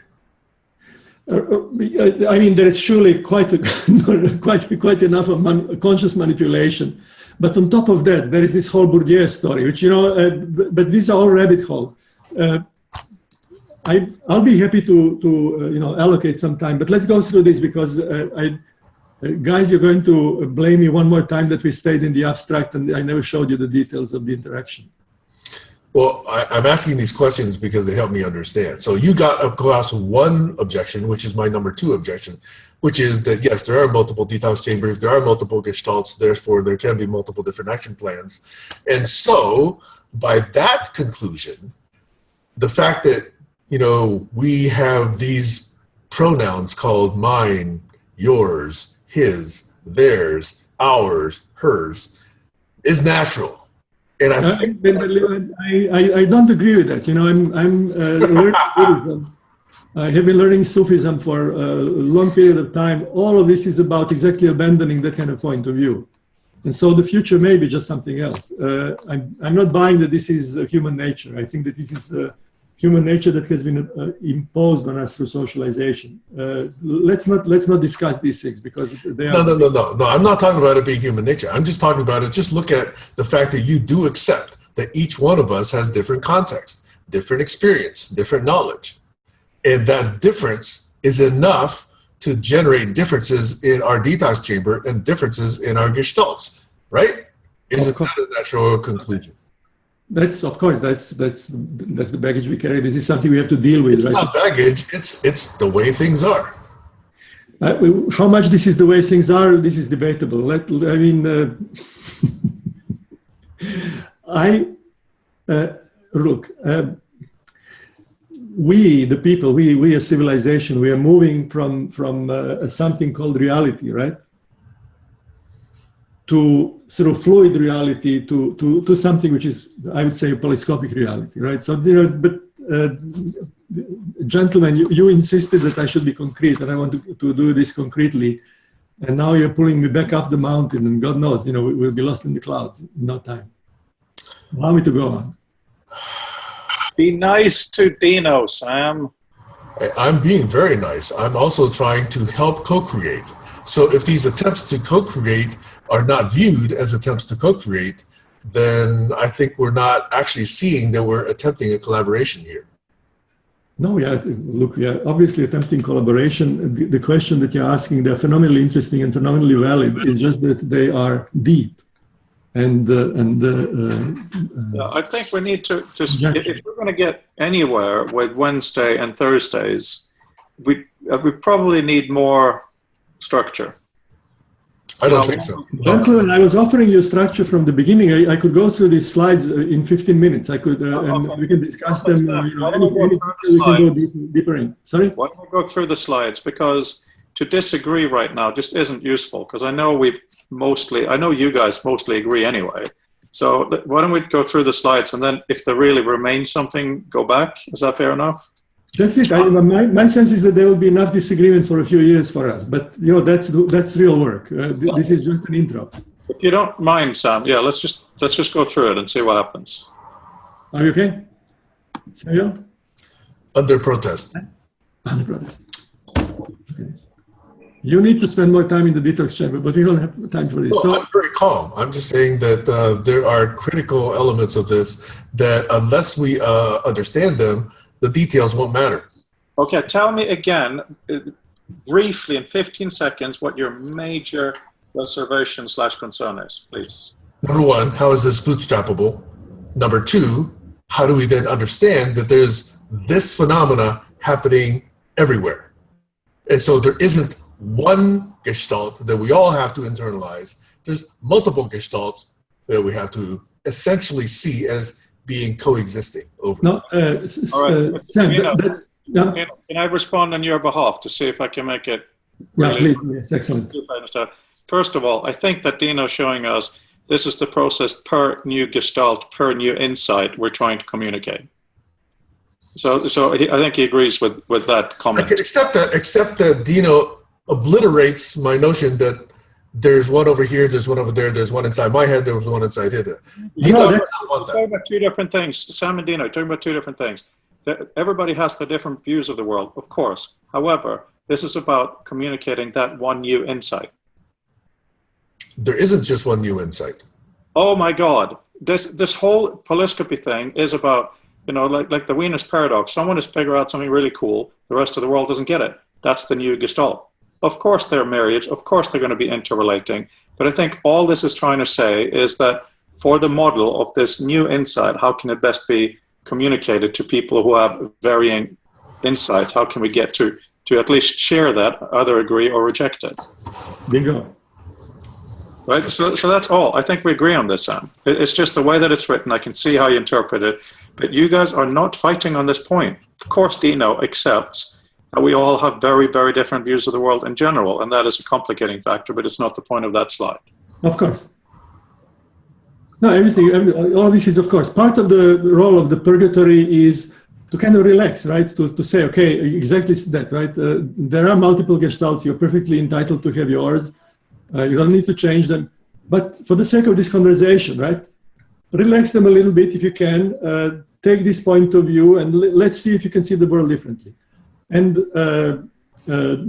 I mean, there is surely quite enough of conscious manipulation. But on top of that, there is this whole Bourdieu story, which, but these are all rabbit holes. I'll be happy to allocate some time, but let's go through this, because guys, you're going to blame me one more time that we stayed in the abstract and I never showed you the details of the interaction. Well, I'm asking these questions because they help me understand. So you got across one objection, which is my number 2 objection, which is that, yes, there are multiple detox chambers, there are multiple gestalts, therefore there can be multiple different action plans. And so by that conclusion, the fact that, we have these pronouns called mine, yours, his, theirs, ours, hers, is natural. And I don't agree with that. I'm learning Buddhism. I have been learning Sufism for a long period of time. All of this is about exactly abandoning that kind of point of view. And so the future may be just something else. I'm not buying that this is human nature. I think that this is human nature that has been imposed on us through socialization. Let's not discuss these things, because they are... No, I'm not talking about it being human nature. I'm just talking about it. Just look at the fact that you do accept that each one of us has different context, different experience, different knowledge. And that difference is enough to generate differences in our detox chamber and differences in our gestalts, right? Isn't that a natural conclusion? That's, of course, that's the baggage we carry. This is something we have to deal with. It's right? Not baggage. It's the way things are. How much this is the way things are, this is debatable. Look, we, the people, we as civilization, we are moving from something called reality, right? To sort of fluid reality, to something which is, I would say, a polyscopic reality, right? So, gentlemen, you insisted that I should be concrete, and I want to do this concretely. and now you're pulling me back up the mountain, and God knows, you know, we'll be lost in the clouds in no time. Allow me to go on. Be nice to Dino, Sam. I'm being very nice. I'm also trying to help co-create. So if these attempts to co-create are not viewed as attempts to co-create, then I think we're not actually seeing that we're attempting a collaboration here. No, yeah, look, we are obviously attempting collaboration. The question that you're asking, they're phenomenally interesting and phenomenally valid. It's just that they are deep. I think we need to if we're going to get anywhere with Wednesday and Thursdays, we probably need more structure. I don't think so. Gentlemen, I was offering you structure from the beginning. I could go through these slides in 15 minutes. I could, and we can discuss them. You know, we can go deeper in. Sorry? Why don't we go through the slides? Because to disagree right now just isn't useful, because I know I know you guys mostly agree anyway. So why don't we go through the slides, and then if there really remains something, go back. Is that fair enough? That's it. My sense is that there will be enough disagreement for a few years for us, but you know, that's real work. This is just an intro. If you don't mind, Sam, yeah, let's just go through it and see what happens. Are you okay? Samuel? Under protest. Under protest. Okay. You need to spend more time in the detox chamber, but we don't have time for this. Well, so I'm very calm. I'm just saying that there are critical elements of this that unless we understand them, the details won't matter. Okay, tell me again, briefly in 15 seconds, what your major reservation / concern is, please. Number one, how is this bootstrappable? Number two, how do we then understand that there's this phenomena happening everywhere? And so there isn't one gestalt that we all have to internalize. There's multiple gestalts that we have to essentially see as being coexisting over. No, Sam, can I respond on your behalf to see if I can make it? Really, yeah, please. Yes, excellent. First of all, I think that Dino's showing us this is the process per new gestalt, per new insight we're trying to communicate. So I think he agrees with that comment. I can accept that Dino obliterates my notion that there's one over here, there's one over there, there's one inside my head, there was one inside his head. We're talking about two different things. Sam and Dino are talking about two different things. Everybody has their different views of the world, of course. However, this is about communicating that one new insight. There isn't just one new insight. Oh my God. This whole polyscopy thing is about, you know, like the Wiener's paradox. Someone has figured out something really cool. The rest of the world doesn't get it. That's the new gestalt. Of course they're marriage. Of course they're going to be interrelating. But I think all this is trying to say is that for the model of this new insight, how can it best be communicated to people who have varying insights? How can we get to at least share that, either agree or reject it? Bingo. Right, so that's all. I think we agree on this, Sam. It's just the way that it's written. I can see how you interpret it, but you guys are not fighting on this point. Of course, Dino accepts that we all have very, very different views of the world in general, and that is a complicating factor, but it's not the point of that slide. Of course. No, all this is, of course, part of the role of the purgatory is to kind of relax, right? To say, okay, exactly that, right? There are multiple gestalts. You're perfectly entitled to have yours. You don't need to change them. But for the sake of this conversation, right? Relax them a little bit if you can. Take this point of view and let's see if you can see the world differently. And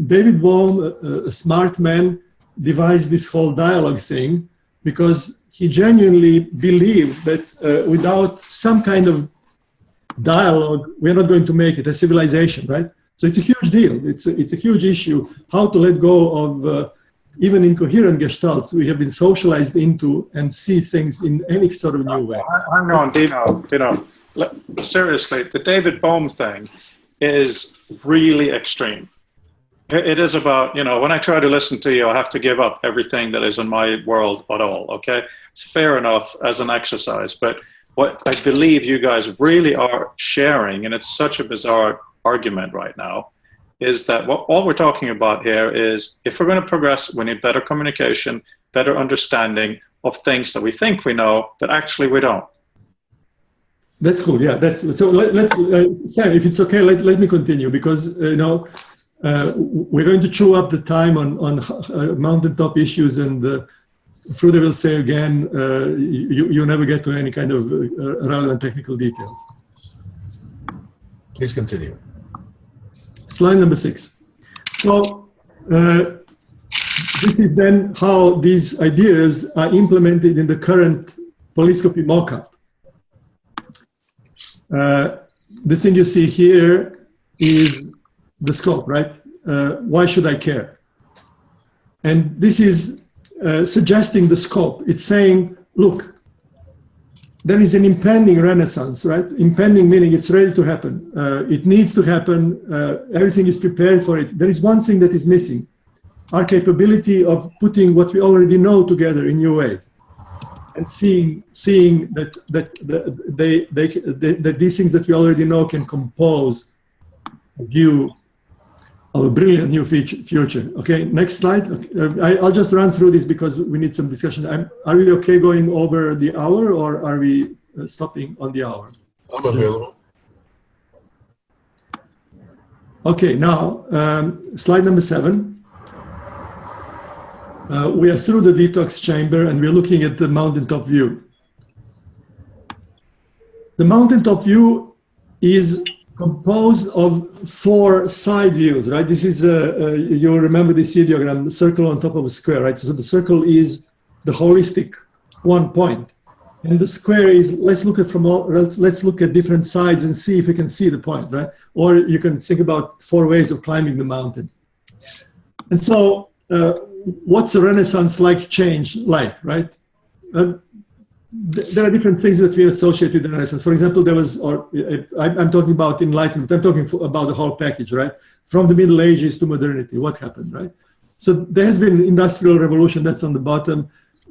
David Bohm, a smart man, devised this whole dialogue thing because he genuinely believed that without some kind of dialogue, we're not going to make it as civilization, right? So it's a huge deal. It's a huge issue, how to let go of even incoherent gestalts we have been socialized into and see things in any sort of new way. Hang on, Dino. Seriously, the David Bohm thing is really extreme. It is about, you know, when I try to listen to you, I have to give up everything that is in my world at all, okay? It's fair enough as an exercise, but what I believe you guys really are sharing, and it's such a bizarre argument right now, is that all we're talking about here is if we're going to progress, we need better communication, better understanding of things that we think we know, but actually we don't. That's cool. Yeah, so let's Sam, if it's okay, let me continue because you know we're going to chew up the time on mountaintop issues, and Frude will say again, you never get to any kind of relevant technical details. Please continue. Slide number 6. So this is then how these ideas are implemented in the current polyscopy mockup. The thing you see here is the scope, right? Why should I care? And this is suggesting the scope. It's saying, look, there is an impending renaissance, right? Impending meaning it's ready to happen. It needs to happen. Everything is prepared for it. There is one thing that is missing: our capability of putting what we already know together in new ways, and seeing that these things that we already know can compose a view of a brilliant new future. Okay, next slide. I'll just run through this because we need some discussion. Are we okay going over the hour, or are we stopping on the hour? I'm available. Okay, now slide number 7. We are through the detox chamber and we're looking at the mountaintop view. The mountaintop view is composed of 4 side views, right? This is, you remember this ideogram, the circle on top of a square, right? So the circle is the holistic one point. And the square is, let's look at different sides and see if we can see the point, right? Or you can think about 4 ways of climbing the mountain. And so, what's a Renaissance-like change like, right? There are different things that we associate with the Renaissance. For example, there was, I'm talking about Enlightenment, I'm talking about the whole package, right? From the Middle Ages to modernity, what happened, right? So there has been industrial revolution, that's on the bottom.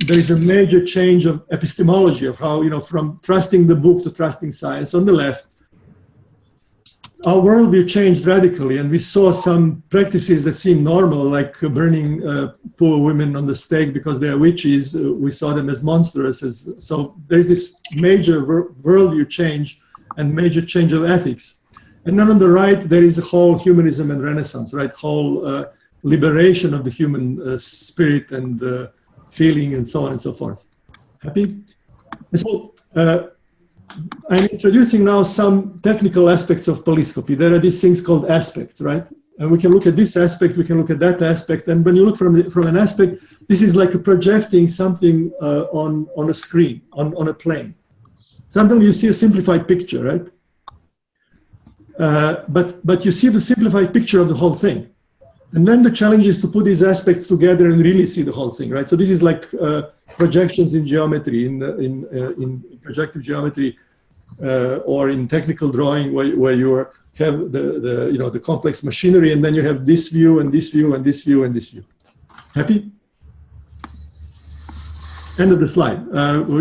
There is a major change of epistemology, of how, from trusting the book to trusting science on the left. Our worldview changed radically, and we saw some practices that seemed normal, like burning poor women on the stake because they are witches. We saw them as monstrous. So there's this major worldview change and major change of ethics. And then on the right, there is a whole humanism and Renaissance, right? Whole liberation of the human spirit and feeling and so on and so forth. Happy? And so, I'm introducing now some technical aspects of polyscopy. There are these things called aspects, right? And we can look at this aspect, we can look at that aspect. And when you look from an aspect, this is like projecting something on a screen, on a plane. Sometimes you see a simplified picture, right? But you see the simplified picture of the whole thing. And then the challenge is to put these aspects together and really see the whole thing, right? So this is like projections in geometry, in projective geometry, or in technical drawing, where you have the complex machinery, and then you have this view and this view and this view and this view. Happy? End of the slide.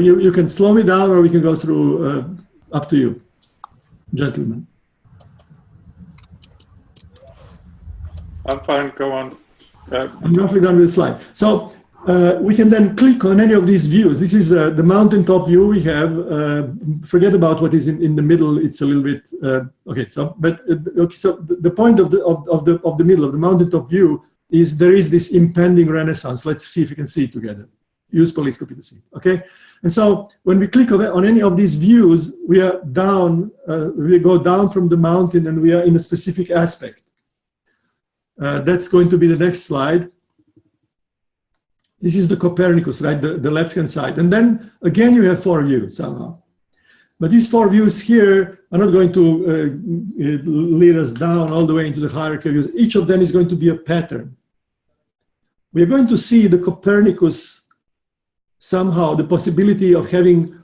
You can slow me down, or we can go through. Up to you, gentlemen. I'm fine, go on. I'm roughly done with the slide. So we can then click on any of these views. This is the mountaintop view we have. Forget about what is in the middle. It's a little bit okay. So, so the point of the middle of the mountaintop view is there is this impending Renaissance. Let's see if we can see it together. Use polyscopy to see. Okay. And so when we click on any of these views, we are down. We go down from the mountain, and we are in a specific aspect. That's going to be the next slide. This is the Copernicus, right? The left-hand side. And then again, you have 4 views somehow. But these 4 views here are not going to lead us down all the way into the hierarchy of views. Each of them is going to be a pattern. We are going to see the Copernicus somehow, the possibility of having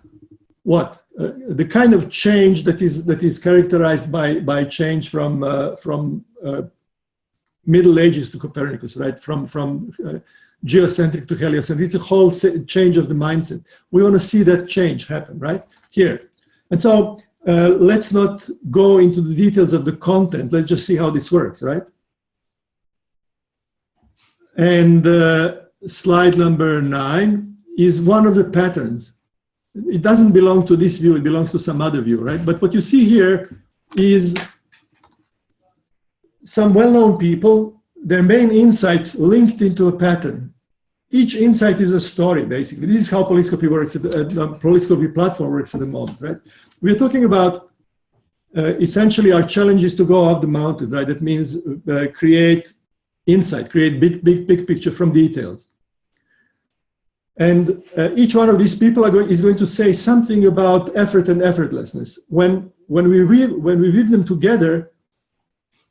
what? The kind of change that is characterized by change from Middle Ages to Copernicus, right? From geocentric to heliocentric. It's a whole change of the mindset. We want to see that change happen, right? Here. And so let's not go into the details of the content. Let's just see how this works, right? And slide number 9 is one of the patterns. It doesn't belong to this view. It belongs to some other view, right? But what you see here is some well-known people, their main insights linked into a pattern. Each insight is a story, basically. This is how Polyscopy works, the Polyscopy platform works at the moment, right? We're talking about essentially our challenge is to go up the mountain, right? That means create insight, create big picture from details. And each one of these people is going to say something about effort and effortlessness. When we weave them together,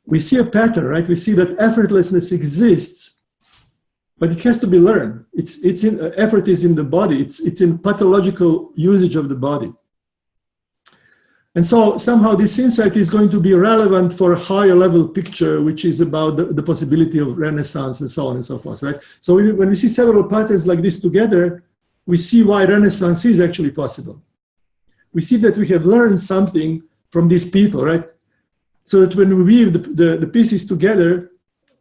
we see a pattern, right? We see that effortlessness exists, but it has to be learned. Effort is in the body. It's in pathological usage of the body. And so somehow this insight is going to be relevant for a higher level picture, which is about the possibility of Renaissance and so on and so forth, right? So when we see several patterns like this together, we see why Renaissance is actually possible. We see that we have learned something from these people, right? So that when we weave the pieces together,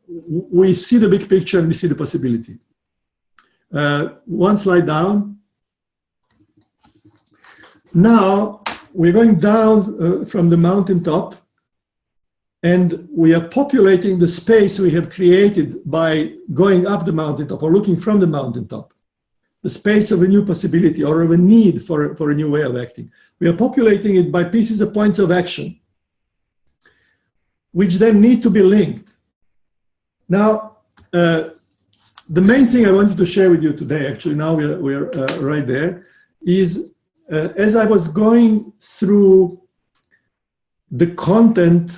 we see the big picture and we see the possibility. One slide down. Now, we're going down from the mountaintop, and we are populating the space we have created by going up the mountaintop or looking from the mountaintop, the space of a new possibility or of a need for a new way of acting. We are populating it by pieces of points of action, which then need to be linked. Now, the main thing I wanted to share with you today, actually now we're right there, is as I was going through the content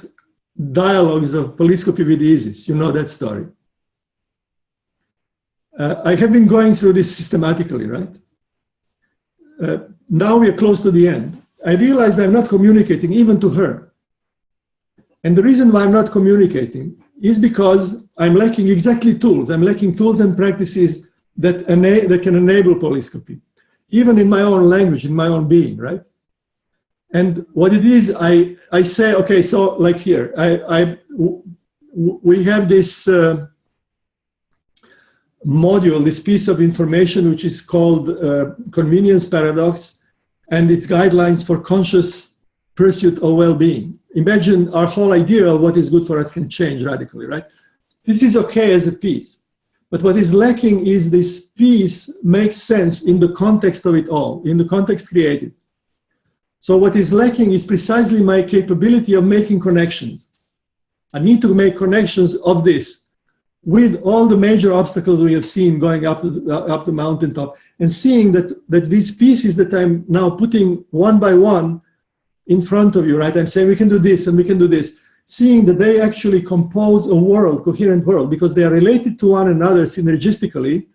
dialogues of Polyscopy with ISIS, you know that story. I have been going through this systematically, right? Now we are close to the end. I realized I'm not communicating even to her. And the reason why I'm not communicating is because I'm lacking exactly tools. I'm lacking tools and practices that can enable Polyscopy, even in my own language, in my own being, right? And what it is, I say, okay, so like here, we have this module, this piece of information, which is called convenience paradox, and its guidelines for conscious pursuit of well-being. Imagine our whole idea of what is good for us can change radically, right? This is okay as a piece. But what is lacking is this piece makes sense in the context of it all, in the context created. So what is lacking is precisely my capability of making connections. I need to make connections of this with all the major obstacles we have seen going up the mountaintop, and seeing that these pieces that I'm now putting one by one in front of you, right? I'm saying we can do this and we can do this. Seeing that they actually compose a world, coherent world, because they are related to one another synergistically,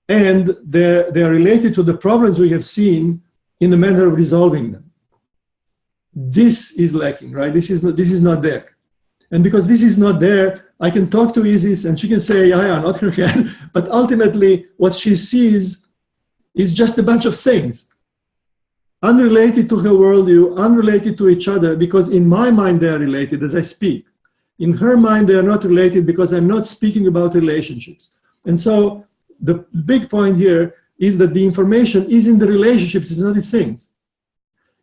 and they are related to the problems we have seen in the manner of resolving them. This is lacking, right? This is not there. And because this is not there, I can talk to Isis and she can say, yeah, not her head, but ultimately what she sees is just a bunch of things, unrelated to her worldview, unrelated to each other, because in my mind they are related as I speak. In her mind they are not related because I'm not speaking about relationships. And so the big point here is that the information is in the relationships, it's not in things.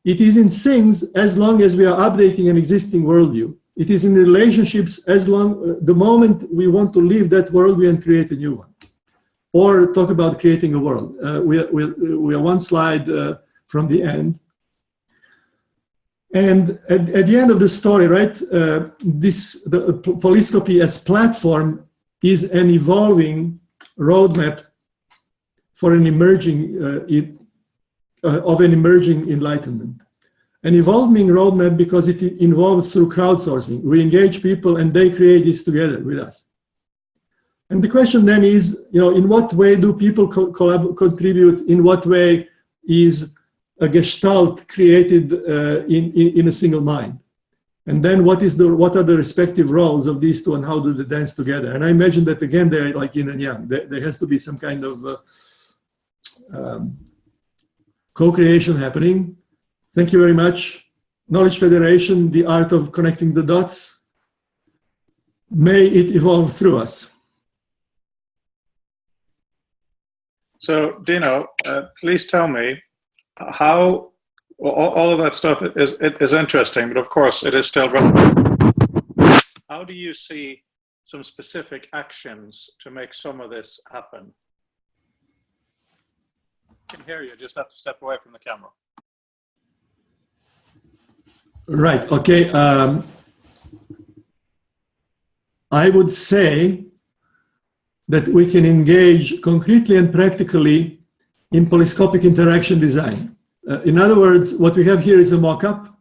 It is in things as long as we are updating an existing worldview. It is in relationships as long, the moment we want to leave that worldview and create a new one. Or talk about creating a world. We are one slide from the end. And at the end of the story, right, the Polyscopy as platform is an evolving roadmap for an emerging, of an emerging enlightenment. An evolving roadmap because it involves through crowdsourcing. We engage people and they create this together with us. And the question then is, in what way do people contribute? In what way is a gestalt created in a single mind? And then what are the respective roles of these two and how do they dance together? And I imagine that again, they're like yin and yang. There has to be some kind of co-creation happening. Thank you very much. Knowledge Federation, the art of connecting the dots. May it evolve through us. So, Dino, please tell me how all of that stuff is interesting, but of course it is still relevant. how do you see some specific actions to make some of this happen? I can hear you, just have to step away from the camera. Right, okay. I would say that we can engage concretely and practically in polyscopic interaction design. In other words, what we have here is a mock-up.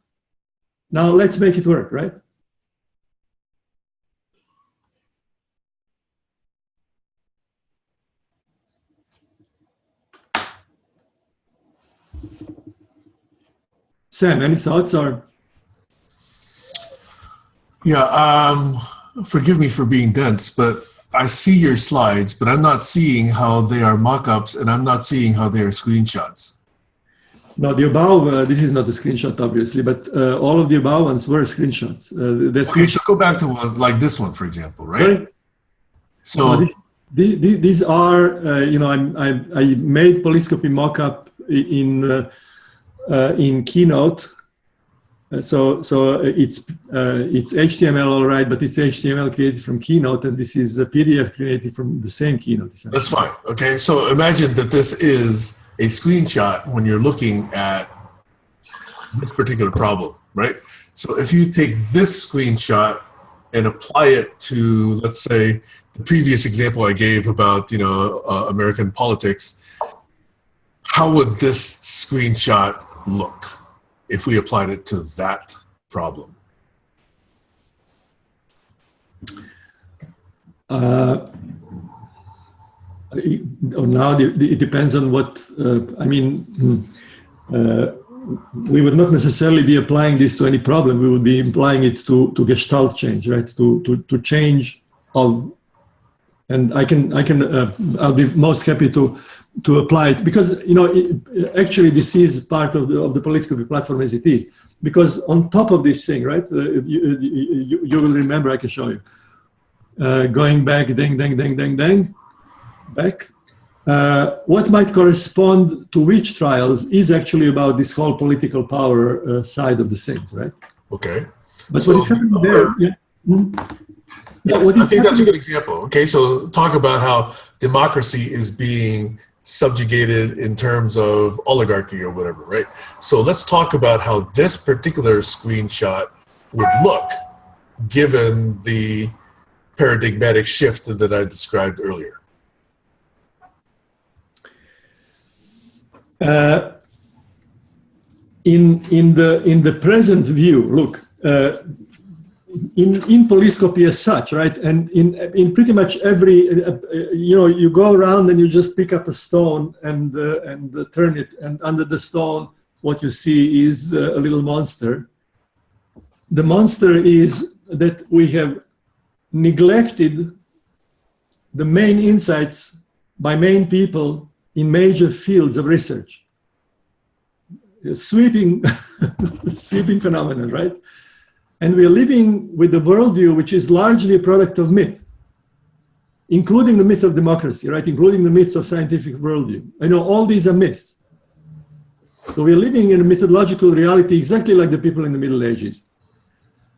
Now let's make it work, right? Sam, any thoughts or? Yeah, forgive me for being dense, but I see your slides, but I'm not seeing how they are mock-ups, and I'm not seeing how they are screenshots. No, the above, this is not a screenshot, obviously, but all of the above ones were screenshots. Okay, so go back to one like this one, for example, right? Sorry? So these are, you know, I made polyscopy mock-up in Keynote. So it's HTML, all right, but it's HTML created from Keynote, and this is a PDF created from the same Keynote. That's fine. Okay, so imagine that this is a screenshot when you're looking at this particular problem, right? So if you take this screenshot and apply it to, let's say, the previous example I gave about, you know, American politics, how would this screenshot look if we applied it to that problem? Now it depends on what, I mean, we would not necessarily be applying this to any problem. We would be applying it to gestalt change, right? To change of, and I'll be most happy to apply it, because, you know, actually this is part of the Polyscopy platform as it is, because on top of this thing, right, you will remember, I can show you, going back, back, what might correspond to which trials is actually about this whole political power side of the things, right? Okay. But so, what is happening there, yes, I think that's a good example. Okay, so talk about how democracy is being subjugated in terms of oligarchy or whatever, right? So let's talk about how this particular screenshot would look given the paradigmatic shift that I described earlier. In the present view, look, in polyscopy as such, right, and in pretty much every, you know, you go around and you just pick up a stone and turn it, and under the stone, what you see is a little monster. The monster is that we have neglected the main insights by main people in major fields of research. A sweeping phenomenon, right? And we are living with the worldview which is largely a product of myth, including the myth of democracy, right? Including the myths of scientific worldview. I know all these are myths. So we are living in a methodological reality exactly like the people in the Middle Ages.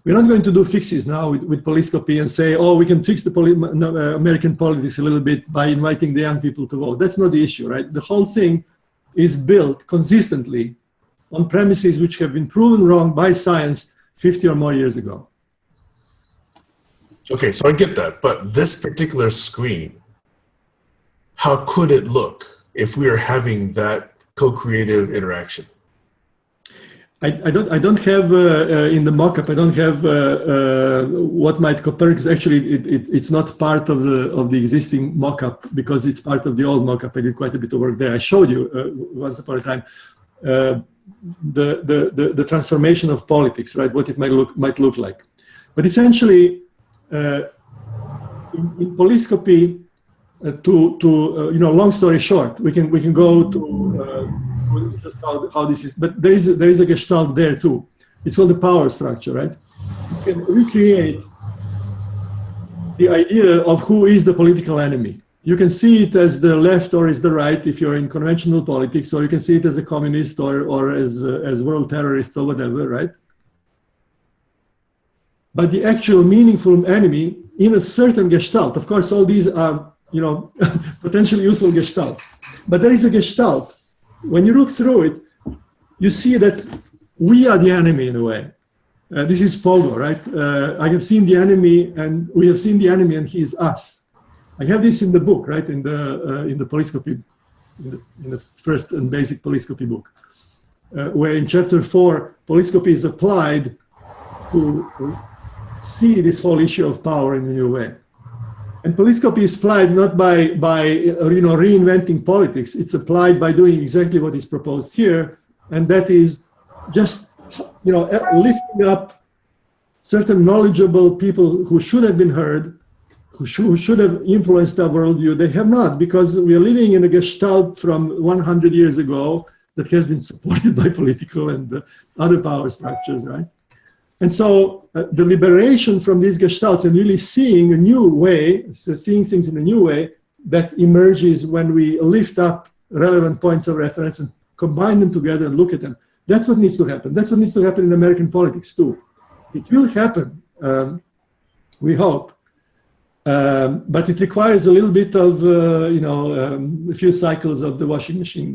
We're not going to do fixes now with polyscopy and say, oh, we can fix the American politics a little bit by inviting the young people to vote. That's not the issue, right? The whole thing is built consistently on premises which have been proven wrong by science 50 or more years ago. Okay, so I get that, but this particular screen, how could it look if we are having that co-creative interaction? I don't have in the mock-up. I don't have what might Copernicus. Actually, it's not part of the existing mock-up because it's part of the old mock-up. I did quite a bit of work there. I showed you once upon a time the transformation of politics, right? What it might look like. But essentially, in polyscopy, you know, long story short, we can go to just how this is. But there is a gestalt there too. It's called the power structure, right? You can recreate the idea of who is the political enemy. You can see it as the left or as the right if you're in conventional politics, or you can see it as a communist or as world terrorist or whatever, right? but the actual meaningful enemy in a certain gestalt. Of course, all these are, you know, potentially useful gestalts. But there is a gestalt. When you look through it, you see that we are the enemy in a way. This is Pogo, right? I have seen the enemy, and we have seen the enemy, and he is us. I have this in the book, right? In the Polyscopy, in the first and basic Polyscopy book, where in chapter 4, Polyscopy is applied to see this whole issue of power in a new way. And Polyscopy is applied not by you know, reinventing politics. It's applied by doing exactly what is proposed here, and that is just, you know, lifting up certain knowledgeable people who should have been heard, who should have influenced our worldview. They have not, because we are living in a gestalt from 100 years ago that has been supported by political and other power structures, right? And so the liberation from these gestalts and really seeing a new way, so seeing things in a new way, that emerges when we lift up relevant points of reference and combine them together and look at them. That's what needs to happen. That's what needs to happen in American politics too. It will happen, we hope, but it requires a little bit of, you know, a few cycles of the washing machine,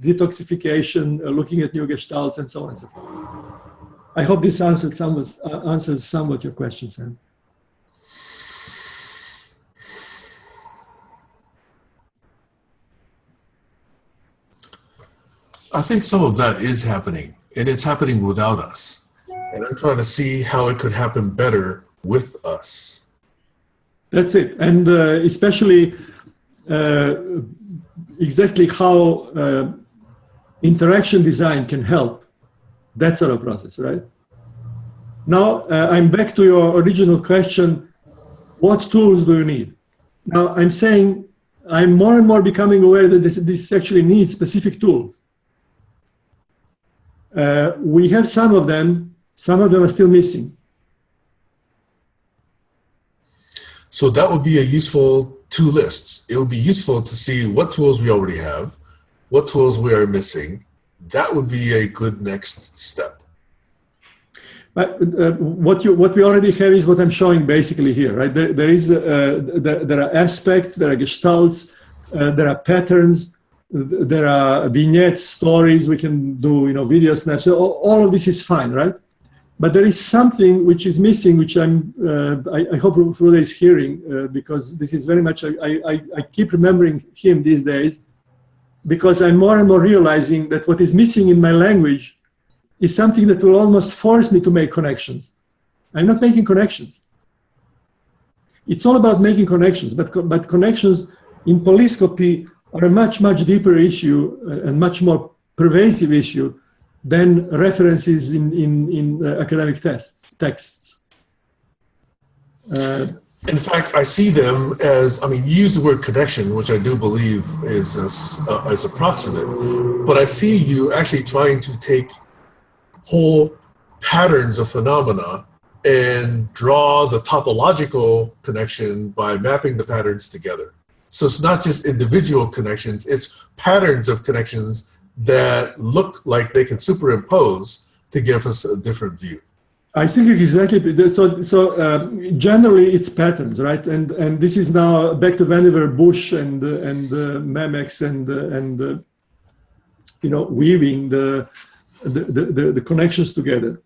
detoxification, looking at new gestalts, and so on and so forth. I hope this answers somewhat your question, Sam. I think some of that is happening, and it's happening without us. And I'm trying to see how it could happen better with us. That's it. And especially exactly how interaction design can help that sort of process, right? Now, I'm back to your original question, what tools do you need? Now, I'm saying I'm more and more becoming aware that this actually needs specific tools. We have some of them are still missing. So that would be a useful two lists. It would be useful to see what tools we already have, what tools we are missing. That would be a good next step. What we already have is what I'm showing basically here, right? There are aspects, there are gestalts, there are patterns, there are vignettes, stories. We can do, you know, video snaps. So all of this is fine, right? But there is something which is missing, which I hope Ruda is hearing, because this is very much, I keep remembering him these days, because I'm more and more realizing that what is missing in my language is something that will almost force me to make connections. I'm not making connections. It's all about making connections, but connections in Polyscopy are a much, much deeper issue and much more pervasive issue than references in academic texts. In fact, I see them as, I mean, you use the word connection, which I do believe is approximate, but I see you actually trying to take whole patterns of phenomena and draw the topological connection by mapping the patterns together. So it's not just individual connections, it's patterns of connections that look like they can superimpose to give us a different view. I think exactly. So generally it's patterns, right? And this is now back to Vannevar Bush and Memex and you know, weaving the connections together.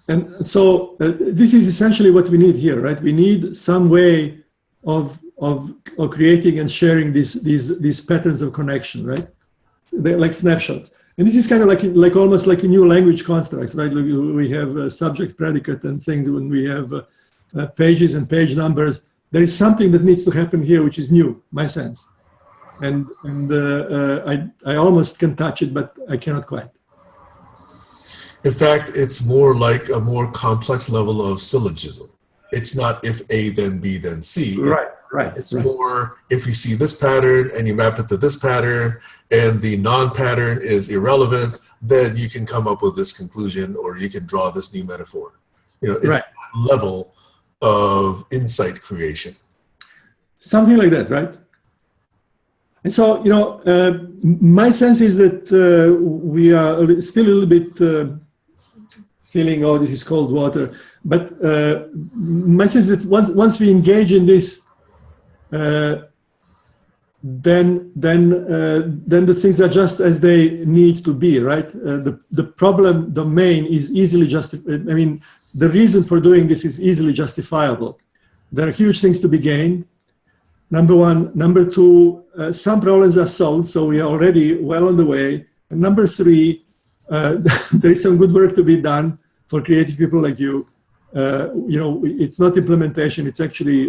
And so this is essentially what we need here, right? We need some way of creating and sharing these patterns of connection, right? They're like snapshots. And this is kind of like almost like a new language constructs, right? We have subject, predicate, and things. When we have pages and page numbers, there is something that needs to happen here, which is new, my sense. And I almost can touch it, but I cannot quite. In fact, it's more like a more complex level of syllogism. It's not if A, then B, then C. Right. It's more if you see this pattern and you map it to this pattern and the non-pattern is irrelevant, then you can come up with this conclusion or you can draw this new metaphor. You know, it's that level of insight creation. Something like that, right? And so, you know, my sense is that we are still a little bit feeling, oh, this is cold water. But my sense is that once we engage in this, then the things are just as they need to be, right? The problem domain is easily justified. I mean, the reason for doing this is easily justifiable. There are huge things to be gained. Number one. Number two, some problems are solved, so we are already well on the way. And number three, there is some good work to be done for creative people like you. You know, it's not implementation, it's actually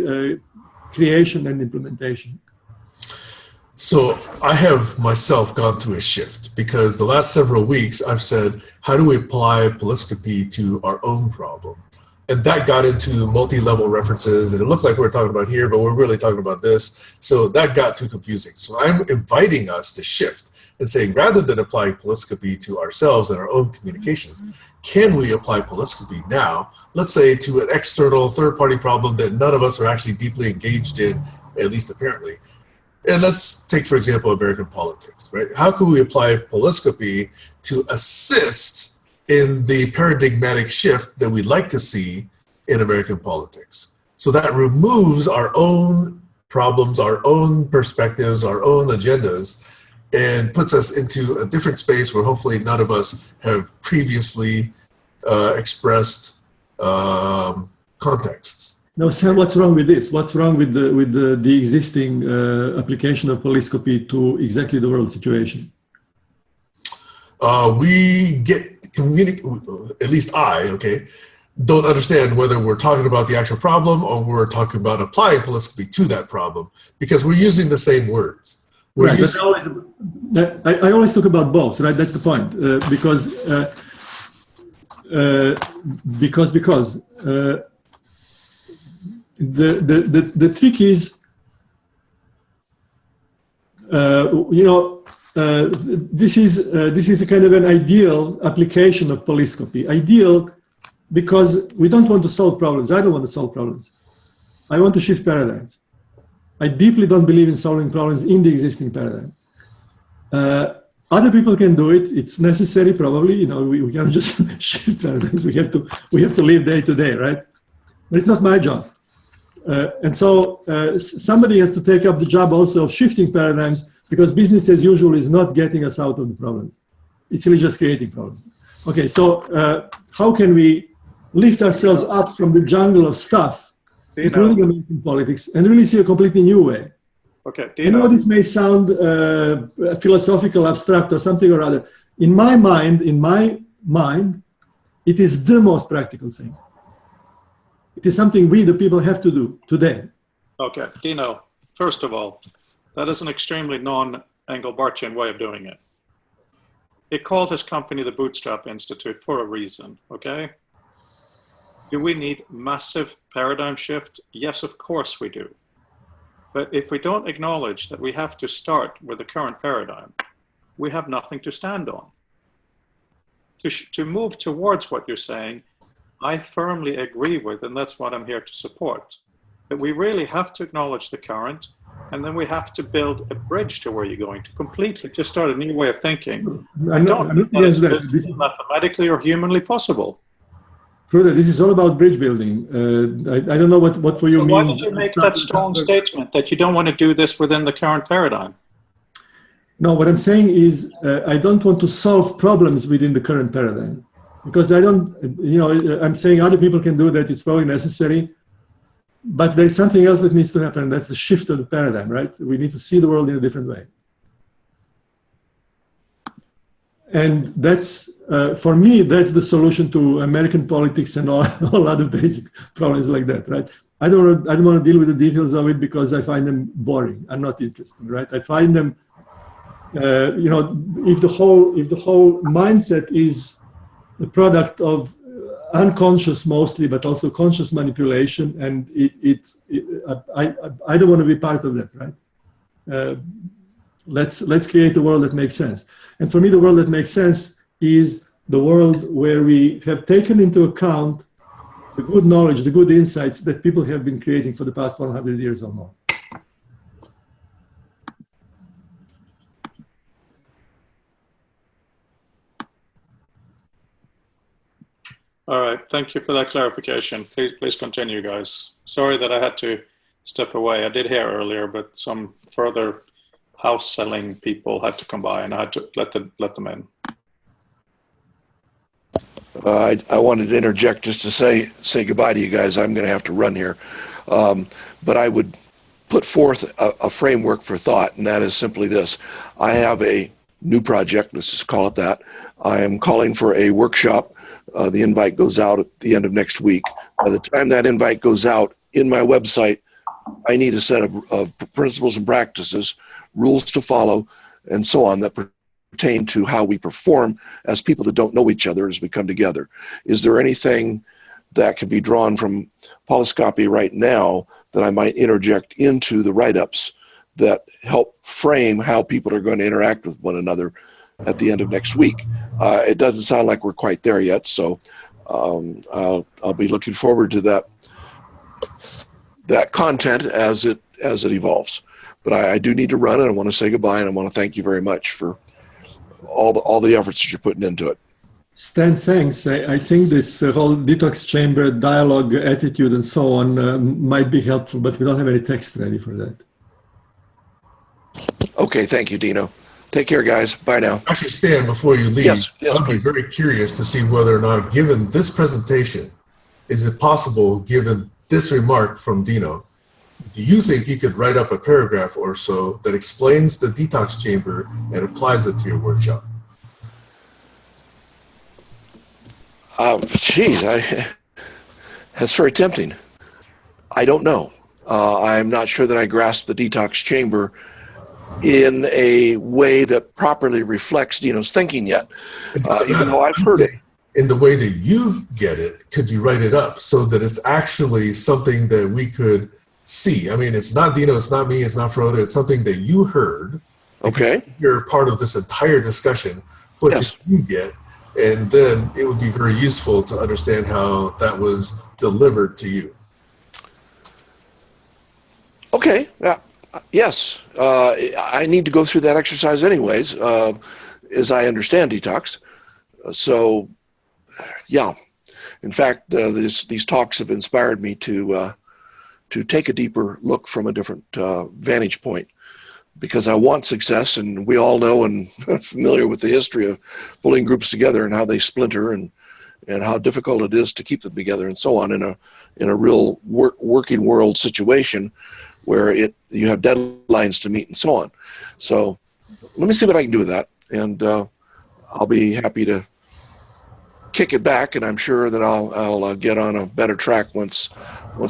creation and implementation. So I have myself gone through a shift because the last several weeks I've said, how do we apply polyscopy to our own problem? And that got into multi-level references, and it looks like we're talking about here, but we're really talking about this. So that got too confusing. So I'm inviting us to shift and saying, rather than applying polyscopy to ourselves and our own communications, can we apply polyscopy now, let's say, to an external third-party problem that none of us are actually deeply engaged in, at least apparently? And let's take, for example, American politics, right? How can we apply polyscopy to assist in the paradigmatic shift that we'd like to see in American politics? So that removes our own problems, our own perspectives, our own agendas, and puts us into a different space where hopefully none of us have previously expressed contexts. Now, Sam, what's wrong with this? What's wrong with the existing application of polyscopy to exactly the world situation? We get at least I, okay, don't understand whether we're talking about the actual problem or we're talking about applying polyscopy to that problem, because we're using the same words. Right, I always talk about both, right? That's the point, because the trick is, you know, this is a kind of an ideal application of polyscopy. Ideal because we don't want to solve problems. I don't want to solve problems. I want to shift paradigms. I deeply don't believe in solving problems in the existing paradigm. Other people can do it. It's necessary, probably. You know, we can't just shift paradigms. We have to live day to day, right? But it's not my job. And so somebody has to take up the job also of shifting paradigms, because business as usual is not getting us out of the problems. It's really just creating problems. Okay, so how can we lift ourselves up from the jungle of stuff, including American politics, and really see a completely new way? Okay, I know this may sound philosophical, abstract, or something or other. In my mind, it is the most practical thing. It is something we, the people, have to do today. Okay, Dino, first of all, that is an extremely non-Engelbartian way of doing it. It called his company the Bootstrap Institute for a reason, okay? Do we need massive paradigm shift? Yes, of course we do. But if we don't acknowledge that we have to start with the current paradigm, we have nothing to stand on. To move towards what you're saying, I firmly agree with, and that's what I'm here to support. That we really have to acknowledge the current, and then we have to build a bridge to where you're going to completely just start a new way of thinking. I don't think that is mathematically or humanly possible. Further, this is all about bridge building. I don't know what for you means. Why did you make that strong statement that you don't want to do this within the current paradigm? No, what I'm saying is I don't want to solve problems within the current paradigm, because I don't, you know, I'm saying other people can do that. It's probably necessary. But there's something else that needs to happen. That's the shift of the paradigm, right? We need to see the world in a different way. And that's, for me, that's the solution to American politics and all other basic problems like that, right? I don't want to deal with the details of it because I find them boring. I'm not interested, right? I find them, you know, if the whole mindset is the product of unconscious mostly, but also conscious manipulation, and I don't want to be part of that, right? Let's create a world that makes sense. And for me, the world that makes sense is the world where we have taken into account the good knowledge, the good insights that people have been creating for the past 100 years or more. All right. Thank you for that clarification. Please continue, guys. Sorry that I had to step away. I did hear earlier, but some further house selling people had to come by, and I had to let them in. I wanted to interject just to say goodbye to you guys. I'm going to have to run here. But I would put forth a framework for thought, and that is simply this. I have a new project, let's just call it that. I am calling for a workshop. The invite goes out at the end of next week. By the time that invite goes out in my website, I need a set of principles and practices, rules to follow, and so on that pertain to how we perform as people that don't know each other as we come together. Is there anything that can be drawn from Polyscopy right now that I might interject into the write-ups that help frame how people are going to interact with one another at the end of next week? It doesn't sound like we're quite there yet, so I'll be looking forward to that content as it evolves. But I do need to run, and I want to say goodbye, and I want to thank you very much for all the efforts that you're putting into it. Stan, thanks. I think this whole detox chamber dialogue attitude and so on might be helpful, but we don't have any text ready for that. Okay, thank you, Dino. Take care, guys. Bye now. Actually, Stan, before you leave, yes, I'd be very curious to see whether or not, given this presentation, is it possible, given this remark from Dino, do you think you could write up a paragraph or so that explains the detox chamber and applies it to your workshop? That's very tempting. I don't know. I'm not sure that I grasp the detox chamber in a way that properly reflects Dino's thinking yet, even though I've heard it. In the way that you get it, could you write it up so that it's actually something that we could see? I mean, it's not Dino, it's not me, it's not Frodo, it's something that you heard. Okay. You're part of this entire discussion. What yes. did you get? And then it would be very useful to understand how that was delivered to you. Okay. Yes. I need to go through that exercise anyways, as I understand detox. So, yeah. In fact, these talks have inspired me to take a deeper look from a different vantage point, because I want success, and we all know and are familiar with the history of pulling groups together and how they splinter and how difficult it is to keep them together and so on in a real working world situation where you have deadlines to meet and so on. So let me see what I can do with that, and I'll be happy to kick it back, and I'm sure that I'll get on a better track once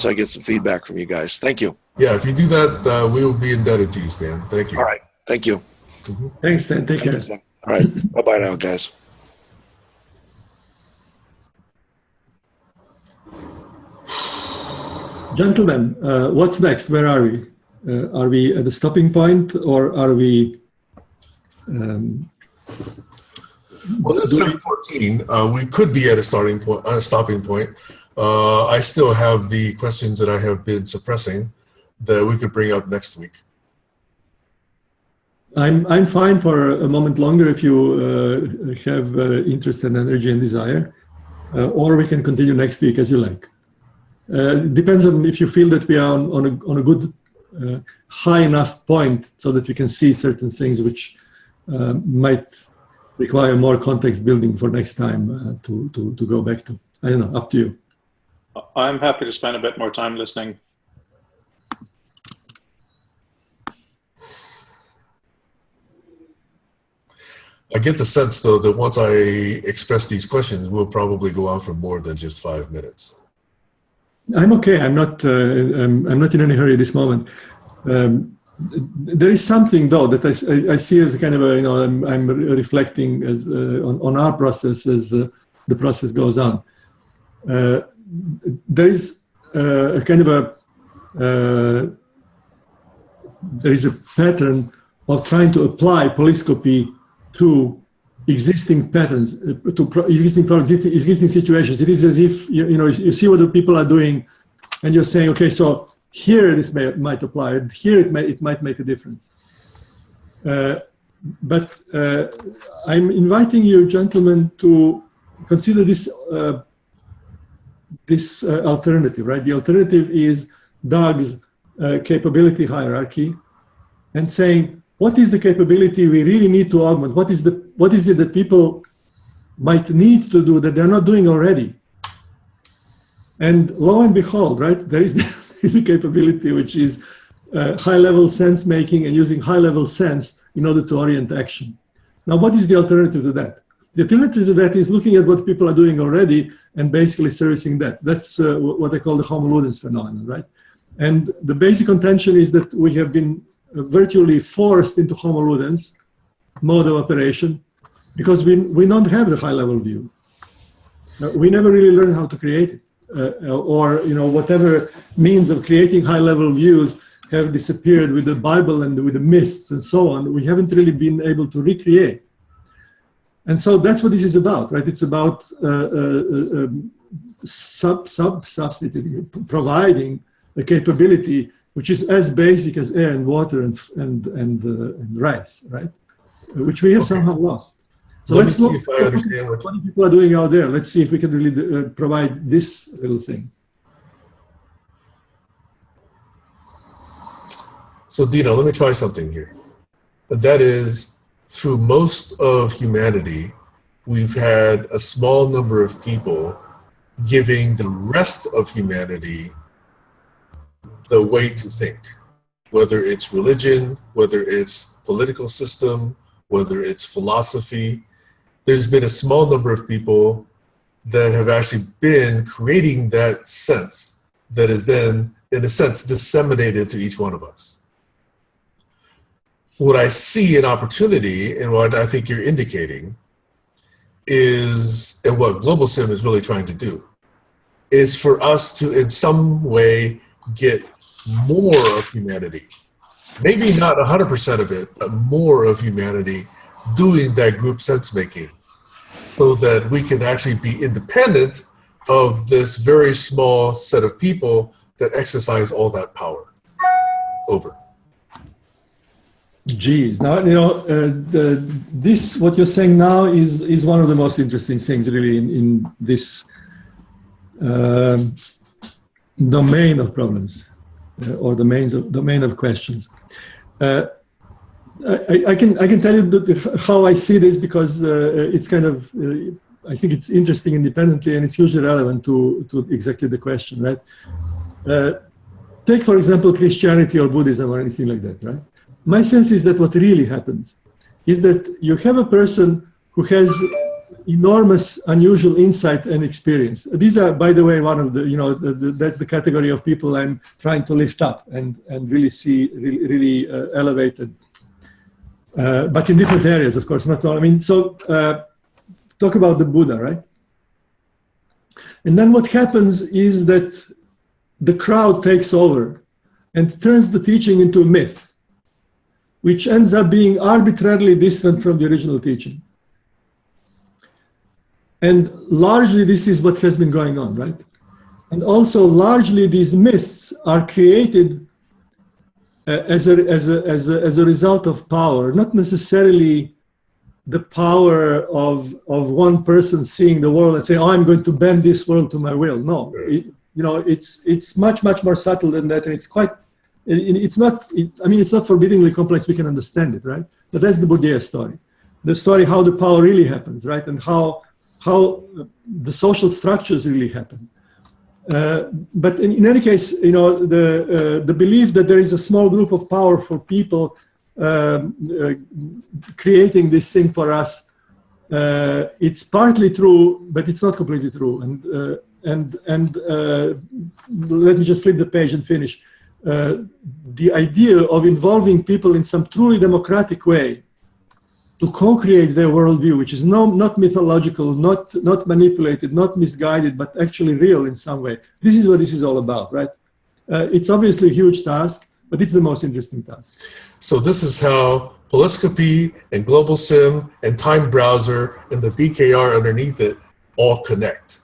I get some feedback from you guys. Thank you. Yeah, if you do that, we will be indebted to you, Stan. Thank you. All right. Thank you. Mm-hmm. Thanks, Stan. Take care. All right. Bye-bye now, guys. Gentlemen, what's next? Where are we? Are we at the stopping point, or are we... Well, at 7:14, we could be at a stopping point. I still have the questions that I have been suppressing that we could bring up next week. I'm fine for a moment longer if you have interest and energy and desire, or we can continue next week as you like. Depends on if you feel that we are on a good, high enough point so that we can see certain things which might require more context building for next time to go back to. I don't know, up to you. I'm happy to spend a bit more time listening. I get the sense, though, that once I express these questions, we'll probably go on for more than just 5 minutes. I'm okay. I'm not in any hurry at this moment. There is something, though, that I see as kind of a, I'm reflecting as on our process as the process goes on. There is a kind of there is a pattern of trying to apply polyscopy to existing patterns, to existing situations. It is as if you see what the people are doing, and you're saying, okay, so here this might apply, and here it might make a difference. But I'm inviting you, gentlemen, to consider this this alternative, right? The alternative is Doug's capability hierarchy, and saying, what is the capability we really need to augment? What is it that people might need to do that they're not doing already? And lo and behold, right, there is a capability which is high-level sense making and using high-level sense in order to orient action. Now, what is the alternative to that? The alternative to that is looking at what people are doing already and basically servicing that. That's what I call the homo ludens phenomenon, right? And the basic contention is that we have been virtually forced into homo ludens mode of operation because we don't have the high-level view. We never really learned how to create it. Or whatever means of creating high-level views have disappeared with the Bible and with the myths and so on. We haven't really been able to recreate. And so that's what this is about, right? It's about substituting, providing a capability which is as basic as air and water and rice, right? Which we have somehow lost. So let's look at what people are doing out there. Let's see if we can really provide this little thing. So Dino, let me try something here. That is, through most of humanity, we've had a small number of people giving the rest of humanity the way to think, whether it's religion, whether it's political system, whether it's philosophy. There's been a small number of people that have actually been creating that sense that is then, in a sense, disseminated to each one of us. What I see an opportunity, and what I think you're indicating, is, and what GlobalSIM is really trying to do, is for us to, in some way, get more of humanity. Maybe not 100% of it, but more of humanity doing that group sense making, so that we can actually be independent of this very small set of people that exercise all that power over. Geez, now this what you're saying now is one of the most interesting things really in this domain of problems or domain of questions. I can tell you how I see this because it's kind of I think it's interesting independently and it's usually relevant to exactly the question, right? Take for example Christianity or Buddhism or anything like that, right? My sense is that what really happens is that you have a person who has enormous, unusual insight and experience. These are, by the way, one of the, that's the category of people I'm trying to lift up and really see really elevated. But in different areas, of course, not all. I mean, so talk about the Buddha, right? And then what happens is that the crowd takes over and turns the teaching into a myth, which ends up being arbitrarily distant from the original teaching. And largely this is what has been going on, right? And also largely these myths are created as a result of power, not necessarily the power of one person seeing the world and saying, oh, I'm going to bend this world to my will. No, it's much more subtle than that, and it's quite. It's not forbiddingly complex. We can understand it, right? But that's the Bourdieu story. The story how the power really happens, right? And how the social structures really happen. But in any case, the belief that there is a small group of powerful people creating this thing for us, it's partly true, but it's not completely true. And let me just flip the page and finish. The idea of involving people in some truly democratic way to co-create their worldview, which is not mythological, not manipulated, not misguided, but actually real in some way. This is what this is all about, right? It's obviously a huge task, but it's the most interesting task. So this is how Polyscopy and GlobalSIM and TimeBrowser and the VKR underneath it all connect.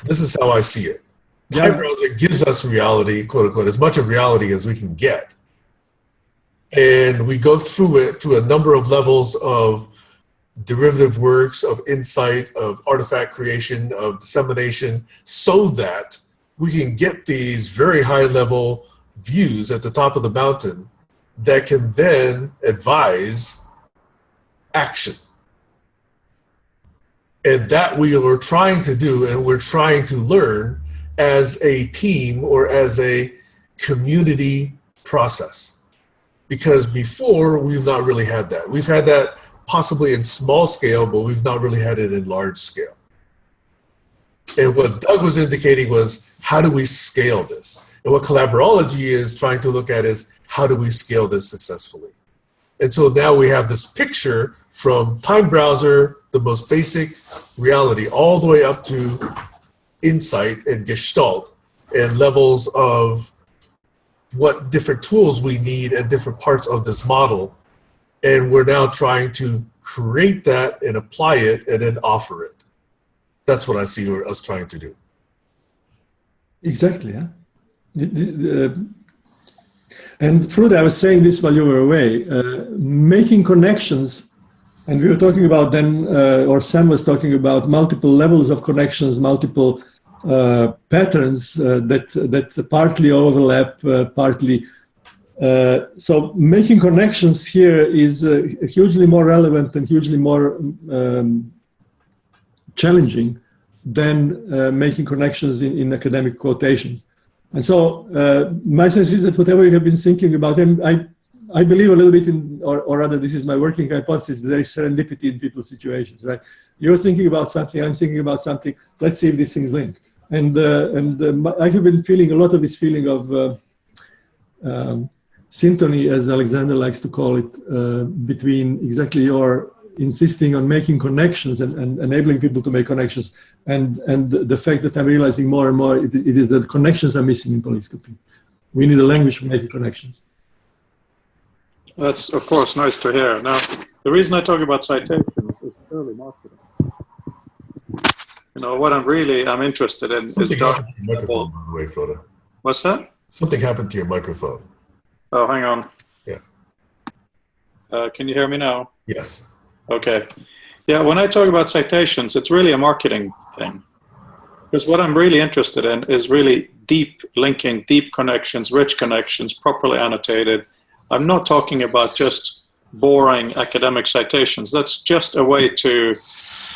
This is how I see it. TimeBrowser gives us reality, quote unquote, as much of reality as we can get. And we go through it through a number of levels of derivative works, of insight, of artifact creation, of dissemination, so that we can get these very high level views at the top of the mountain that can then advise action. And that we are trying to do, and we're trying to learn as a team or as a community process. Because before, we've not really had that. We've had that possibly in small scale, but we've not really had it in large scale. And what Doug was indicating was, how do we scale this? And what Collaborology is trying to look at is, how do we scale this successfully? And so now we have this picture from TimeBrowser, the most basic reality, all the way up to insight and gestalt, and levels of what different tools we need at different parts of this model. And we're now trying to create that and apply it and then offer it. That's what I see us trying to do. Exactly, yeah. And Frode, I was saying this while you were away, making connections, and we were talking about then, or Sam was talking about multiple levels of connections, multiple patterns that partly overlap, partly. So making connections here is hugely more relevant and hugely more challenging than making connections in academic quotations. And so my sense is that whatever you have been thinking about, and I believe a little bit in, or rather this is my working hypothesis, there is serendipity in people's situations, right? You're thinking about something, I'm thinking about something, let's see if these things link. And I have been feeling a lot of this feeling of syntony, as Alexander likes to call it, between exactly your insisting on making connections and enabling people to make connections, and the fact that I'm realizing more and more it is that connections are missing in polyscopy. We need a language for making connections. That's, of course, nice to hear. Now, the reason I talk about citations is purely marketing. You know, what I'm interested in Something is... happened to your microphone, by the way, Frode. What's that? Something happened to your microphone. Oh, hang on. Yeah. Can you hear me now? Yes. Okay. Yeah, when I talk about citations, it's really a marketing thing. Because what I'm really interested in is really deep linking, deep connections, rich connections, properly annotated. I'm not talking about just boring academic citations. That's just a way to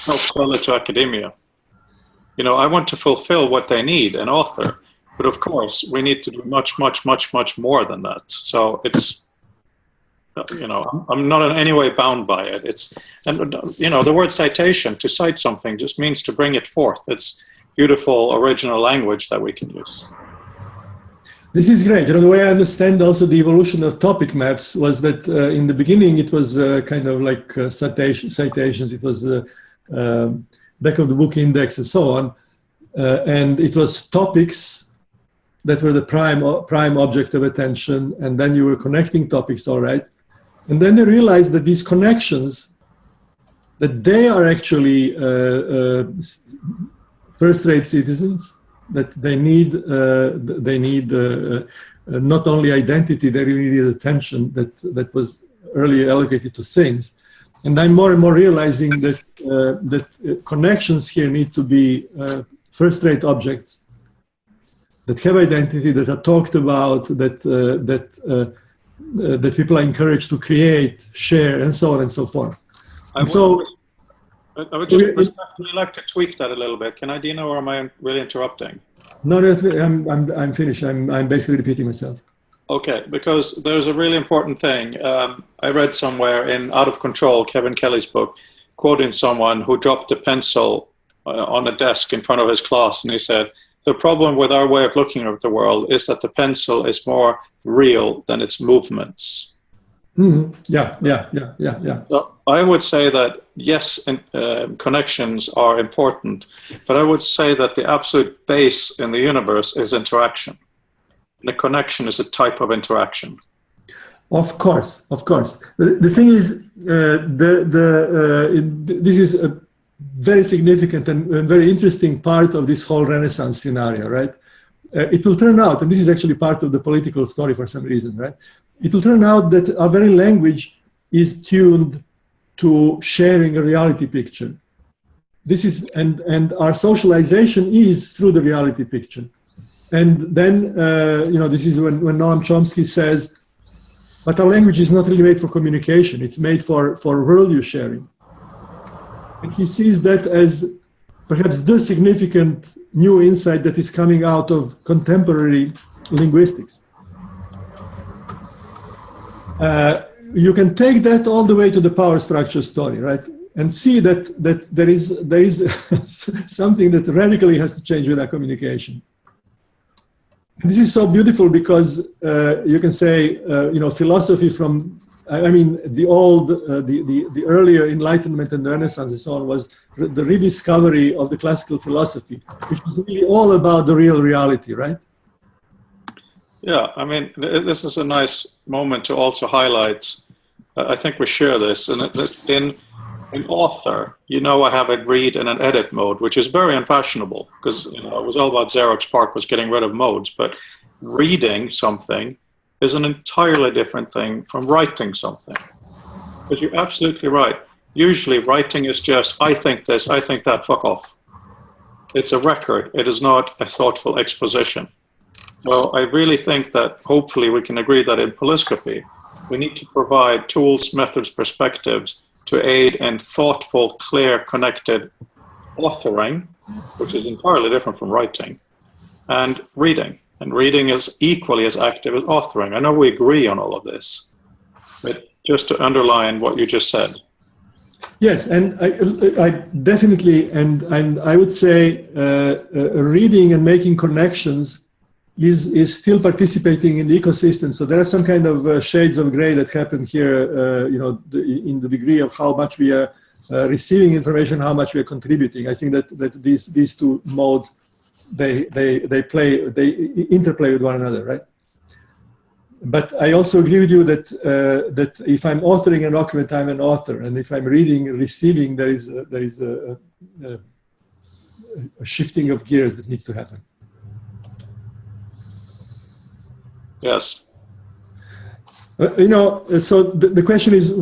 help sell it to academia. You know, I want to fulfill what they need, an author. But of course, we need to do much, much, much, much more than that. So it's, you know, I'm not in any way bound by it. It's, and you know, the word citation, to cite something, just means to bring it forth. It's beautiful, original language that we can use. This is great. You know, the way I understand also the evolution of topic maps was that in the beginning it was kind of like citations. It was back of the book index and so on, and it was topics that were the prime object of attention, and then you were connecting topics, all right. And then they realized that these connections, that they are actually first-rate citizens, that they need not only identity, they really need attention that was earlier allocated to things. And I'm more and more realizing that connections here need to be first-rate objects that have identity, that are talked about, that people are encouraged to create, share, and so on and so forth. I would just respectfully like to tweak that a little bit. Can I, Dino, or am I really interrupting? No, I'm finished. I'm basically repeating myself. Okay, because there's a really important thing. I read somewhere in Out of Control, Kevin Kelly's book, quoting someone who dropped a pencil on a desk in front of his class, and he said, the problem with our way of looking at the world is that the pencil is more real than its movements. Mm-hmm. Yeah. So I would say that, yes, connections are important, but I would say that the absolute base in the universe is interaction. And a connection is a type of interaction. Of course. The thing is, this is a very significant and very interesting part of this whole Renaissance scenario, right? It will turn out, and this is actually part of the political story for some reason, right? It will turn out that our very language is tuned to sharing a reality picture. This is, and our socialization is through the reality picture. And then, you know, this is when Noam Chomsky says, but our language is not really made for communication. It's made for worldview sharing. And he sees that as perhaps the significant new insight that is coming out of contemporary linguistics. You can take that all the way to the power structure story, right? And see that there is something that radically has to change with our communication. This is so beautiful because you can say, you know, philosophy from, I mean, the old, the earlier Enlightenment and the Renaissance and so on was the rediscovery of the classical philosophy, which was really all about the real reality, right? Yeah, I mean, this is a nice moment to also highlight. I think we share this, and in author, you know, I have it read and an edit mode, which is very unfashionable because, you know, it was all about Xerox PARC was getting rid of modes, but reading something is an entirely different thing from writing something. But you're absolutely right. Usually writing is just, I think this, I think that, fuck off. It's a record. It is not a thoughtful exposition. So I really think that hopefully we can agree that in Polyscopy, we need to provide tools, methods, perspectives to aid in thoughtful, clear, connected authoring, which is entirely different from writing, and reading. And reading is equally as active as authoring. I know we agree on all of this, but just to underline what you just said. Yes, and I definitely, and I would say reading and making connections is still participating in the ecosystem. So there are some kind of shades of gray that happen here, you know, in the degree of how much we are receiving information, how much we are contributing. I think that these two modes, they interplay with one another, right? But I also agree with you that that if I'm authoring a document, I'm an author, and if I'm reading, receiving, there is a shifting of gears that needs to happen. Yes. You know, so the question is,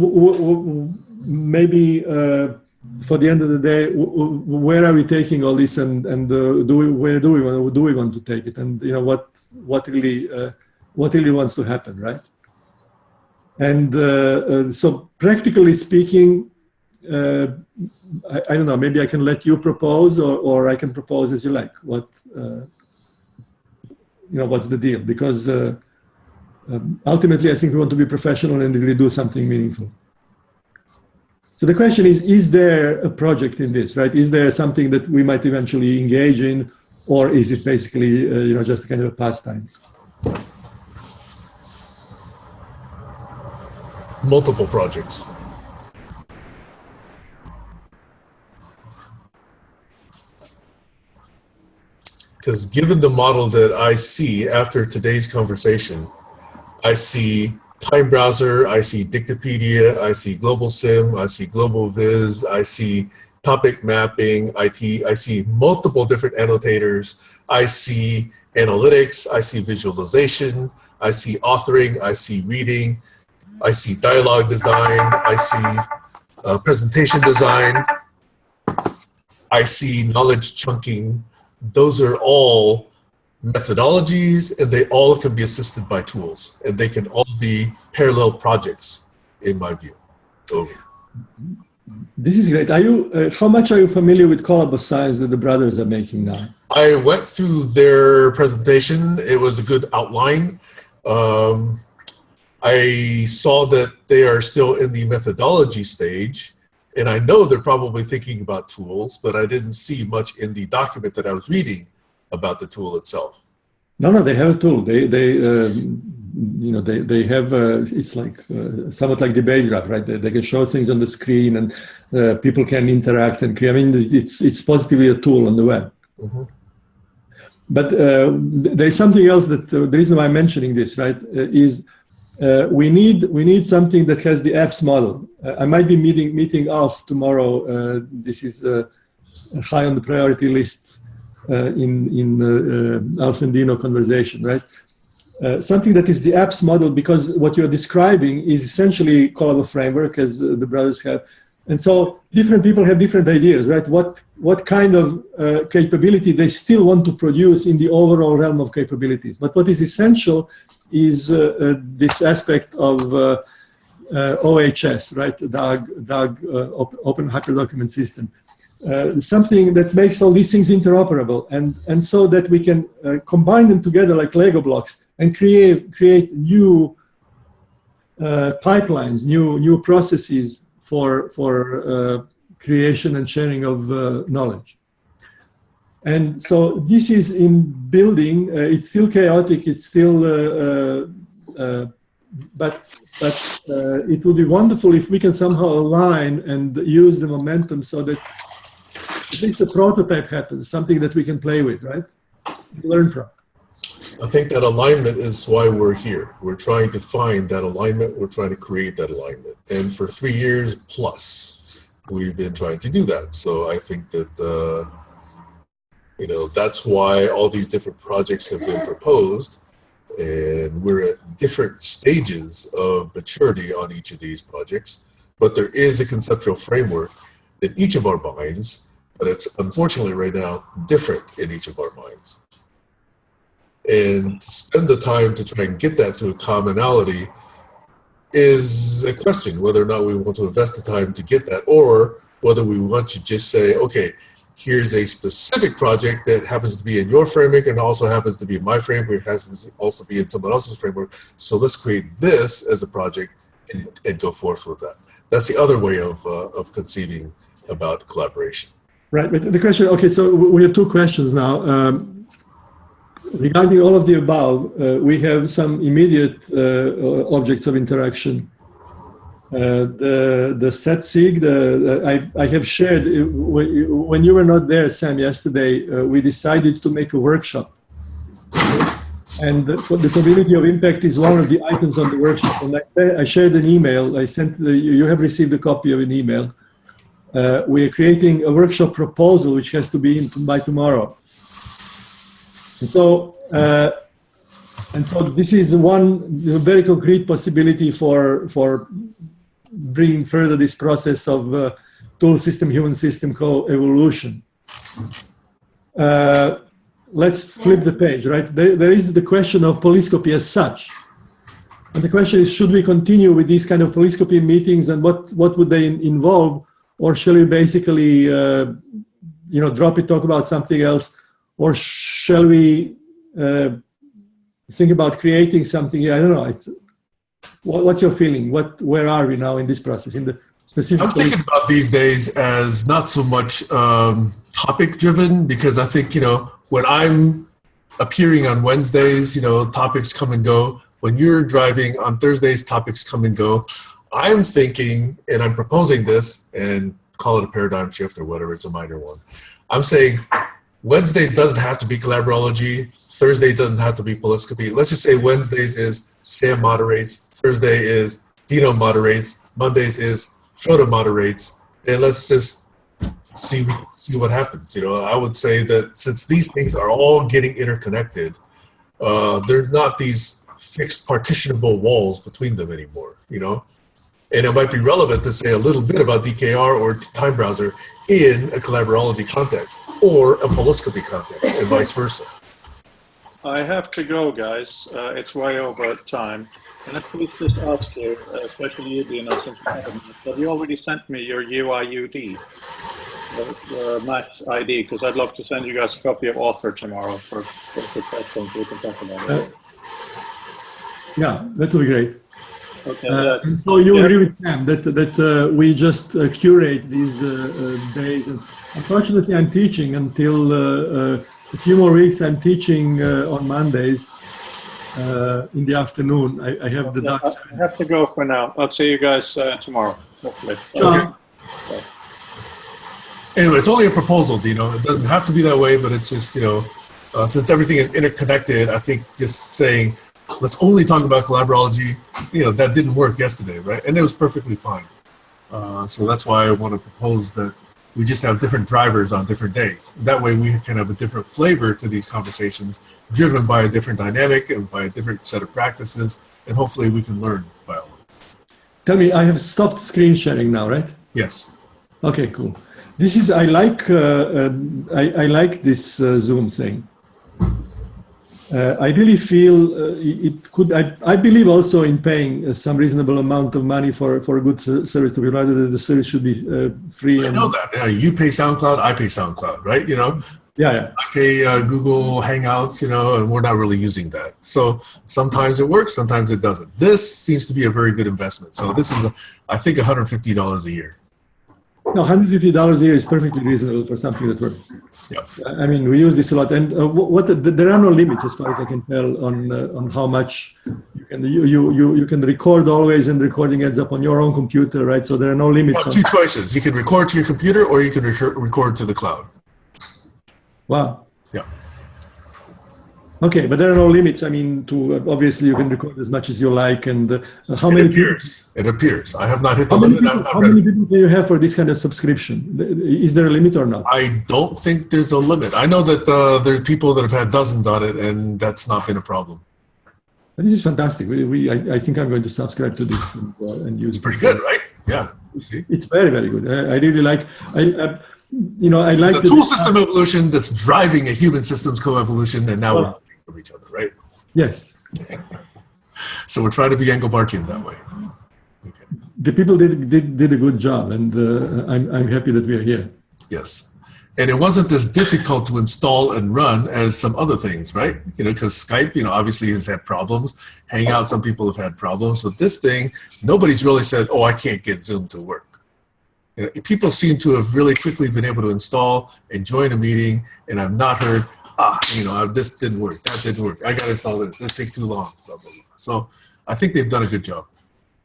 maybe for the end of the day, where are we taking all this, and where do we want to take it, and you know what really wants to happen, right? And so practically speaking, I don't know, maybe I can let you propose, or I can propose as you like. What you know, what's the deal? Because ultimately, I think we want to be professional and really do something meaningful. So the question is there a project in this, right? Is there something that we might eventually engage in, or is it basically, you know, just kind of a pastime? Multiple projects. Because given the model that I see after today's conversation, I see TimeBrowser, I see Dictipedia, I see GlobalSIM, I see GlobalViz, I see topic mapping, I see multiple different annotators, I see analytics, I see visualization, I see authoring, I see reading, I see dialogue design, I see presentation design, I see knowledge chunking. Those are all methodologies, and they all can be assisted by tools, and they can all be parallel projects, in my view. So, this is great. Are you? How much are you familiar with Collaborology that the brothers are making now? I went through their presentation. It was a good outline. I saw that they are still in the methodology stage, and I know they're probably thinking about tools, but I didn't see much in the document that I was reading about the tool itself. No, they have a tool. They you know, they have, it's like somewhat like debate graph, right? They can show things on the screen, and people can interact and create. I mean, it's positively a tool on the web. Mm-hmm. But there's something else that the reason why I'm mentioning this, right, is we need something that has the apps model. I might be meeting Alf tomorrow. This is high on the priority list in Alf and Dino conversation, right? Something that is the apps model, because what you're describing is essentially Collabo framework, as the brothers have, And so different people have different ideas, right? What kind of capability they still want to produce in the overall realm of capabilities. But what is essential is this aspect of OHS, right? DAG, Open Hyperdocument System. Something that makes all these things interoperable, and so that we can combine them together like Lego blocks and create new pipelines, new processes for creation and sharing of knowledge. And so this is in building. It's still chaotic. It's still, but it would be wonderful if we can somehow align and use the momentum so that at least the prototype happens, something that we can play with, right? Learn from. I think that alignment is why we're here. We're trying to find that alignment. We're trying to create that alignment. And for 3 years plus, we've been trying to do that. So I think that, that's why all these different projects have been proposed. And we're at different stages of maturity on each of these projects. But there is a conceptual framework in each of our minds, but it's unfortunately right now different in each of our minds. And to spend the time to try and get that to a commonality is a question, whether or not we want to invest the time to get that, or whether we want to just say, okay, here's a specific project that happens to be in your framework and also happens to be in my framework, happens to also be in someone else's framework. So let's create this as a project and go forth with that. That's the other way of conceiving about collaboration. Right, but the question, okay, so we have two questions now. Regarding all of the above, we have some immediate objects of interaction. The SETSIG, I have shared, when you were not there, Sam, yesterday, we decided to make a workshop. And the community of impact is one of the items on the workshop. And I shared an email, I sent, you have received a copy of an email. We are creating a workshop proposal which has to be in by tomorrow. And so this is one very concrete possibility for bringing further this process of tool system, human system co-evolution. Let's flip the page, right? There is the question of polyscopy as such. And the question is, should we continue with these kind of polyscopy meetings, and what would they involve? Or shall we basically, drop it, talk about something else? Or shall we think about creating something? I don't know. What's your feeling? Where are we now in this process? In the specific. I'm thinking about these days as not so much topic-driven, because I think when I'm appearing on Wednesdays, topics come and go. When you're driving on Thursdays, topics come and go. I'm thinking, and I'm proposing this, and call it a paradigm shift or whatever, it's a minor one. I'm saying Wednesdays doesn't have to be Collaborology, Thursday doesn't have to be Polyscopy. Let's just say Wednesdays is Sam moderates, Thursday is Dino moderates, Mondays is Frodo moderates, and let's just see what happens. I would say that since these things are all getting interconnected, they're not these fixed partitionable walls between them anymore, And it might be relevant to say a little bit about DKR or TimeBrowser in a Collaborology context or a Polyscopy context, and vice versa. I have to go, guys. It's way over time. And I please just ask you, especially you, Dino, since you have you already sent me your UIUD, Max ID, because I'd love to send you guys a copy of Author tomorrow for testing, so we can talk about it. Yeah, that would be great. Okay. And so you agree with Sam that we just curate these days. And unfortunately, I'm teaching until a few more weeks. I'm teaching on Mondays in the afternoon. I have the ducks. I have to go for now. I'll see you guys tomorrow, hopefully. Okay. Anyway, it's only a proposal, Dino. It doesn't have to be that way, but it's just, since everything is interconnected, I think just saying, let's only talk about Collaborology, that didn't work yesterday, right? And it was perfectly fine. So that's why I want to propose that we just have different drivers on different days. That way we can have a different flavor to these conversations, driven by a different dynamic and by a different set of practices, and hopefully we can learn by all of it. Tell me, I have stopped screen sharing now, right? Yes. Okay, cool. This is, I like this Zoom thing. I really feel it could, I believe also in paying some reasonable amount of money for a good service to be, rather than the service should be free. I know that. Yeah, you pay SoundCloud, I pay SoundCloud, right? You know? Yeah, yeah. I pay Google Hangouts, you know, and we're not really using that. So sometimes it works, sometimes it doesn't. This seems to be a very good investment. So this is, I think, $150 a year. No, $150 a year is perfectly reasonable for something that works. Yeah. I mean, we use this a lot, and there are no limits, as far as I can tell, on how much you can record always, and recording ends up on your own computer, right? So there are no limits. Two choices: you can record to your computer, or you can record to the cloud. Wow. Yeah. Okay, but there are no limits. I mean, obviously you can record as much as you like, and how many people? It appears. I have not hit the limit. How many people do you have for this kind of subscription? Is there a limit or not? I don't think there's a limit. I know that there are people that have had dozens on it, and that's not been a problem. This is fantastic. I think I'm going to subscribe to this and use it. It's pretty good, right? Yeah. You see? It's very, very good. I really like. I like the tool system evolution that's driving a human systems coevolution, and now we're learning from each other, right? Yes. So we're trying to be Engelbartian that way. Okay. The people did a good job, and I'm happy that we are here. Yes. And it wasn't as difficult to install and run as some other things, right? You know, because Skype, you know, obviously has had problems. Hangout, some people have had problems. With this thing, nobody's really said, oh, I can't get Zoom to work. You know, people seem to have really quickly been able to install and join a meeting, and I've not heard, this didn't work, that didn't work, I got to install this takes too long, blah, blah, blah. So I think they've done a good job.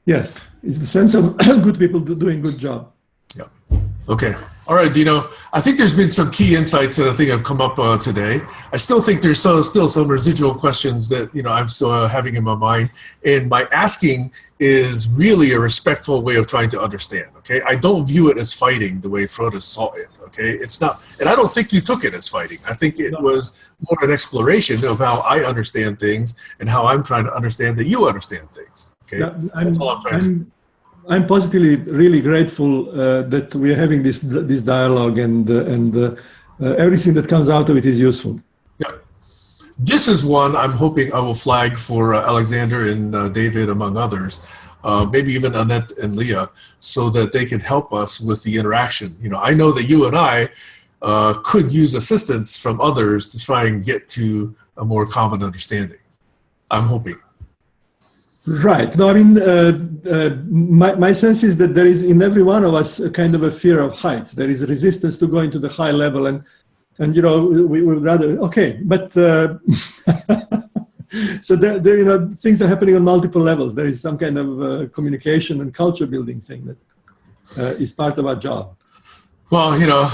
Yes, it's the sense of good people doing good job. Yeah. Okay. All right, Dino. I think there's been some key insights that I think have come up today. I still think there's still some residual questions that I'm still having in my mind. And my asking is really a respectful way of trying to understand. Okay, I don't view it as fighting the way Frode saw it. Okay, it's not, and I don't think you took it as fighting. I think it was more an exploration of how I understand things and how I'm trying to understand that you understand things. Okay, that's all I'm trying to do. I'm positively really grateful that we are having this dialogue, and everything that comes out of it is useful. Yeah, this is one I'm hoping I will flag for Alexander and David, among others, maybe even Annette and Leah, so that they can help us with the interaction. I know that you and I could use assistance from others to try and get to a more common understanding. I'm hoping. Right. No, I mean, my sense is that there is in every one of us a kind of a fear of heights. There is a resistance to going to the high level, and we would rather, okay, but so there, things are happening on multiple levels. There is some kind of communication and culture building thing that is part of our job. Well,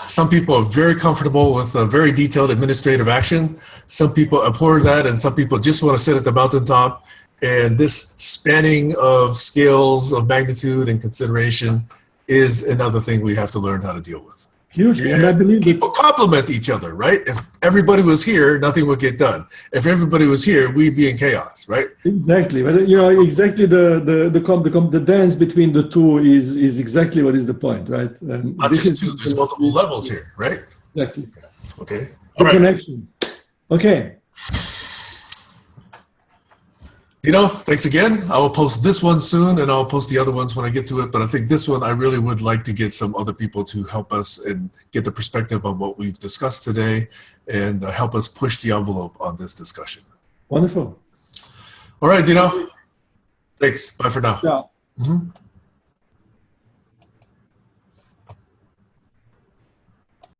some people are very comfortable with very detailed administrative action. Some people abhor that, and some people just want to sit at the mountaintop. And this spanning of scales of magnitude and consideration is another thing we have to learn how to deal with. Hugely, and I believe people complement each other, right? If everybody was here, nothing would get done. If everybody was here, we'd be in chaos, right? Exactly, but exactly the dance between the two is exactly what is the point, right? Not just two. There's multiple levels here, right? Exactly. Okay. All right. Connection. Okay. Thanks again. I will post this one soon, and I'll post the other ones when I get to it. But I think this one, I really would like to get some other people to help us and get the perspective on what we've discussed today and help us push the envelope on this discussion. Wonderful. All right, Dino. Thanks. Bye for now. Yeah. Mm-hmm.